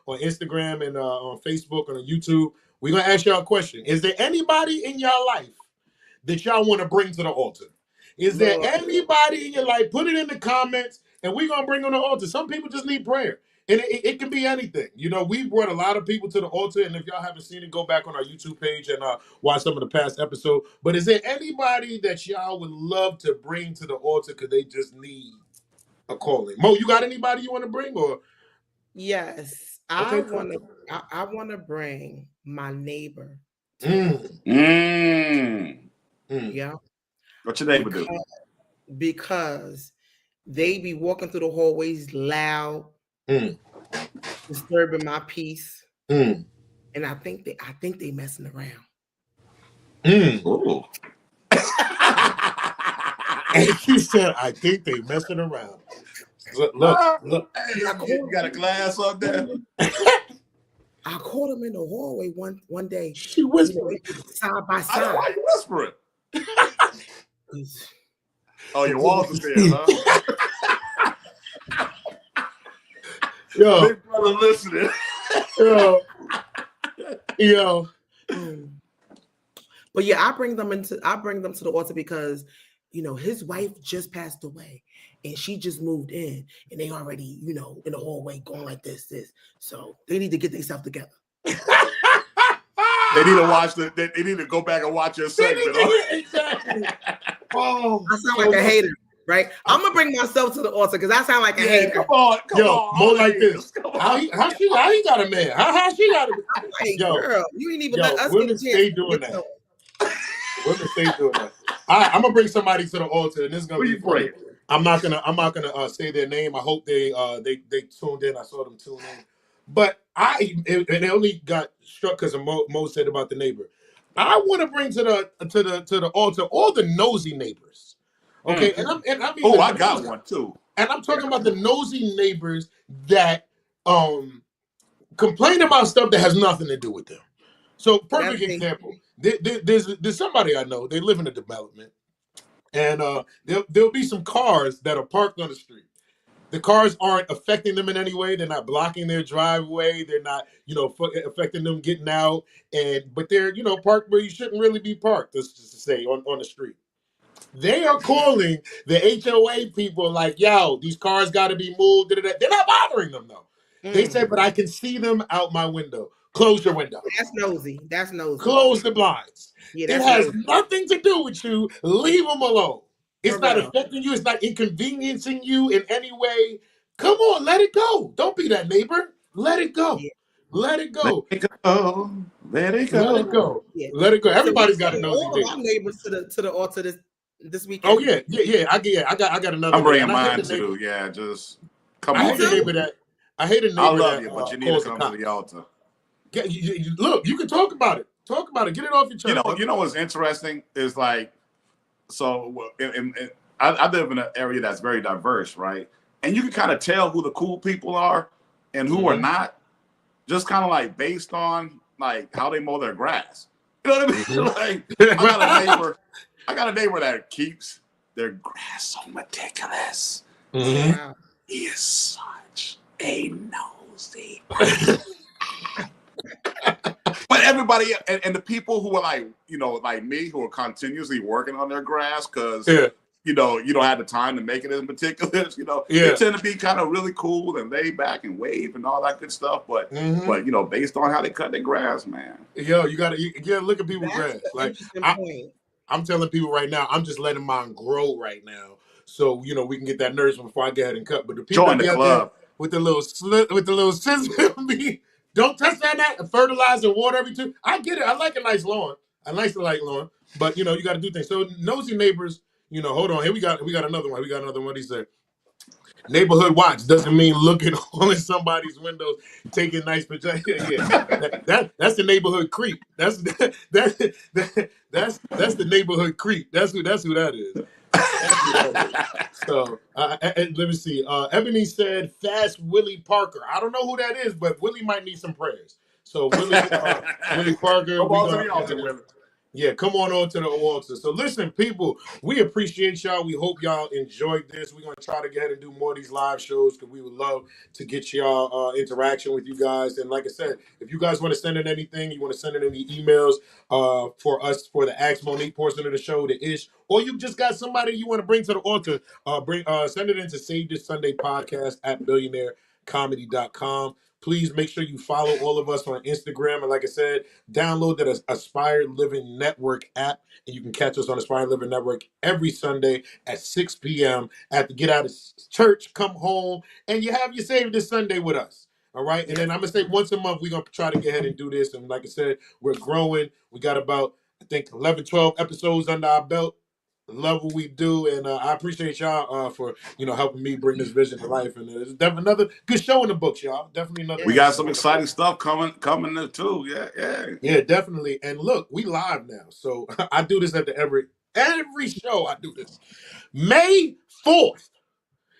Instagram and on Facebook and on YouTube. We're gonna ask y'all a question. Is there anybody in y'all life that y'all want to bring to the altar? Is there anybody in your life? Put it in the comments, and we're going to bring on the altar. Some people just need prayer, and it can be anything. We've brought a lot of people to the altar, and if y'all haven't seen it, go back on our YouTube page and watch some of the past episodes. But is there anybody that y'all would love to bring to the altar because they just need a calling? Mo, you got anybody you want to bring? Or yes, I want to bring my neighbor. Yeah. What your neighbor do? Because they be walking through the hallways loud, disturbing my peace, and I think they messing around. Ooh. And she said, "I think they messing around." Look. Hey, you got a glass up there? I caught him in the hallway one day. She whispered side by side. Why you whispering? Oh, your walls are there, huh? Yo, big brother listening. Yo. But yeah, I bring them to the altar because his wife just passed away and she just moved in and they already, in the hallway going like this. So they need to get themselves together. They need to watch they need to go back and watch your segment. Exactly. Oh, I sound like a hater, right? I'm gonna bring myself to the altar because I sound like a hater. Come on. More like this. How he got a man? How she got a man? Hey, girl, you ain't even let us women stay doing that. Women stay doing that. I'm gonna bring somebody to the altar, and this is gonna be funny. I'm not gonna say their name. I hope they tuned in. I saw them tune in, but it only got struck because of Mo said about the neighbor. I want to bring to the altar all the nosy neighbors. Okay, and I mean Oh, the I got nosy, one too. and I'm talking about the nosy neighbors that complain about stuff that has nothing to do with them. So That's perfect me. example. There's somebody I know. They live in a development, and there'll be some cars that are parked on the street. The cars aren't affecting them in any way. They're not blocking their driveway. They're not, affecting them getting out. But they're, parked where you shouldn't really be parked. Let's just say on the street. They are calling the HOA people like, yo, these cars got to be moved. Da, da, da. They're not bothering them though. They Mm. said, but I can see them out my window. Close your window. That's nosy. That's nosy. Close the blinds. Yeah, It that's has nosy. nothing to do with you. Leave them alone. For It's not real. affecting you. It's not inconveniencing you in any way. Come on, let it go. Don't be that neighbor. Let it go. Yeah. Let it Let go. it go. Let it Let it go. go. Yeah. Let it go. So we Everybody's got a sending nosy all of neighbor. our neighbors to the altar this Oh weekend. yeah. I got another I'm neighbor, bringing and I hate mine a neighbor. too. Yeah, just come I Me on hate a through. too. neighbor that I hate a I neighbor love that you, but you need to calls the come to the cops. altar. Look, you can talk about it. Talk about it. Get it off your chest, brother. You know what's interesting is like, so I live in an area that's very diverse, right? And you can kind of tell who the cool people are and who are not, just kind of like based on like how they mow their grass. You know what I mean? Like, I got a neighbor that keeps their grass so meticulous. Oh Mhm. wow. He is such a nosy. But everybody and the people who are like, like me, who are continuously working on their grass because Yeah, you don't have the time to make it as meticulous. They yeah. tend to be kind of really cool and laid back and wave and all that good stuff. But Hmm. based on how they cut their grass, man. Yo, you gotta look at people's That's grass. an Like interesting I, point. I'm telling people right now, I'm just letting mine grow right now, so we can get that nourishment before I get ahead and cut. But the people Join that the be out there club. with the little slit, with the little scissors, me, don't touch that. Fertilizer, water every two. I get it. I like a nice lawn. I like to like lawn, but you got to do things. So nosy neighbors, hold on. Here we got another one. We got another one. He said. Neighborhood watch doesn't mean looking all in somebody's windows, taking nice pictures. Yeah, that's the neighborhood creep. That's the neighborhood creep. That's who that is. That's who that is. So let me see. Ebony said Fast Willie Parker. I don't know who that is, but Willie might need some prayers. So Willie Parker, Come we on to gonna the altar with it. yeah, come on to the altar. So listen, people, we appreciate y'all. We hope y'all enjoyed this. We're gonna try to get ahead and do more of these live shows because we would love to get y'all interaction with you guys. And like I said, if you guys want to send in anything, you want to send in any emails for us for the Ask Monique portion of the show, the ish, or you just got somebody you want to bring to the altar, send it into Save This Sunday Podcast at billionairecomedy.com. Please make sure you follow all of us on Instagram. And like I said, download that Aspire Living Network app, and you can catch us on Aspire Living Network every Sunday at 6 p.m. After get out of church, come home, and you have your Save This Sunday with us. All right. And Yes. then I'm going to say once a month, we're going to try to get ahead and do this. And like I said, we're growing. We got about, I think, 11, 12 episodes under our belt. Love what we do, and I appreciate y'all for helping me bring this vision to life. And it's definitely another good show in the books, y'all. Definitely another We good Yes. got show some in the exciting books. stuff coming too. Yeah. Yeah, definitely. And look, we live now, so I do this at every show. I do this. May 4th.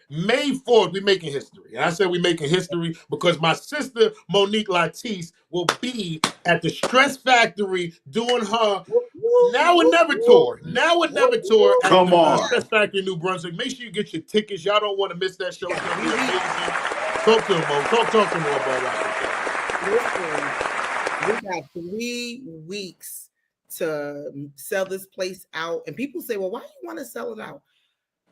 May 4th, we making history. And I said we making history because my sister Monique Latisse will be at the Stress Factory doing her Woo, woo, Now and woo, Never woo, tour. Now and woo, Never tour woo. at Come the on. Stress Yes. Factory in New Brunswick. Make sure you get your tickets. Y'all don't want to miss that show. We It's got going to be 3 weeks. amazing. Talk to him, Mo. Talk to him more about that. Listen, we got 3 weeks to sell this place out. And people say, well, why do you want to sell it out?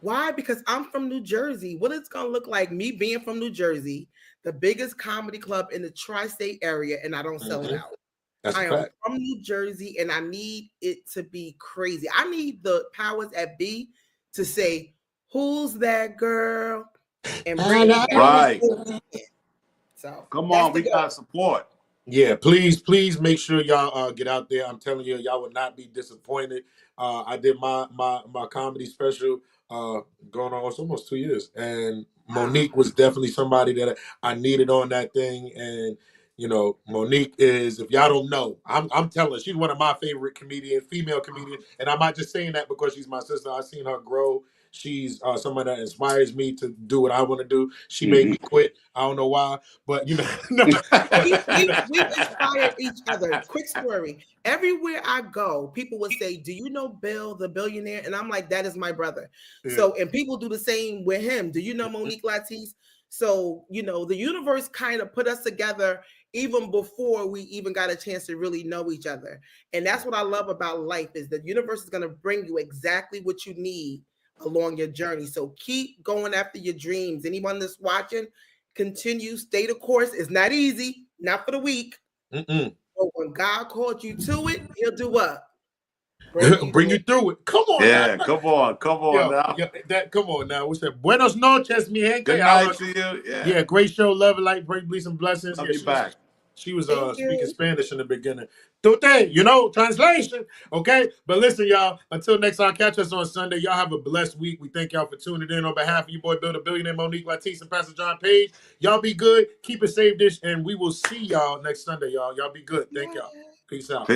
Why? Because I'm from New Jersey. What it's going to look like me being from New Jersey, the biggest comedy club in the tri-state area, and I don't sell it Mhm. out. That's I a am fact. from New Jersey, and I need it to be crazy. I need the powers at B to say, who's that girl? And bring me back Right. So Come that's on. the We goal. got support. Yeah, please make sure y'all get out there. I'm telling you, y'all would not be disappointed. I did my comedy special going on almost 2 years. And Monique was definitely somebody that I needed on that thing. And you know, Monique is, if y'all don't know, I'm telling, she's one of my favorite female comedians, and I'm not just saying that because she's my sister. I've seen her grow. She's somebody that inspires me to do what I want to do. She made me quit. I don't know why, but you know, we inspired each other. Quick story. Everywhere I go, people would say, "Do you know Bill, the billionaire?" And I'm like, "That is my brother." Yeah. So, and people do the same with him. Do you know Monique Latisse? So, you know, the universe kind of put us together even before we even got a chance to really know each other. And that's what I love about life, is the universe is going to bring you exactly what you need along your journey. So keep going after your dreams. Anyone that's watching, continue, stay the course. It's not easy, not for the weak. But when God called you to it, he'll do what? Bring you through it. Come on, yeah, now. come on now. Come on now. We said Buenos noches, mi gente. Good night to you. Yeah, great show. Love and light, peace and blessings. Love you back. She was speaking Spanish in the beginning. Tute, you know, translation. Okay. But listen, y'all, until next time, catch us on Sunday. Y'all have a blessed week. We thank y'all for tuning in. On behalf of your boy Bill the Billionaire, Monique Latisse, and Pastor John Page. Y'all be good. Keep it Savedish, and we will see y'all next Sunday, y'all. Y'all be good. Thank y'all. Peace out.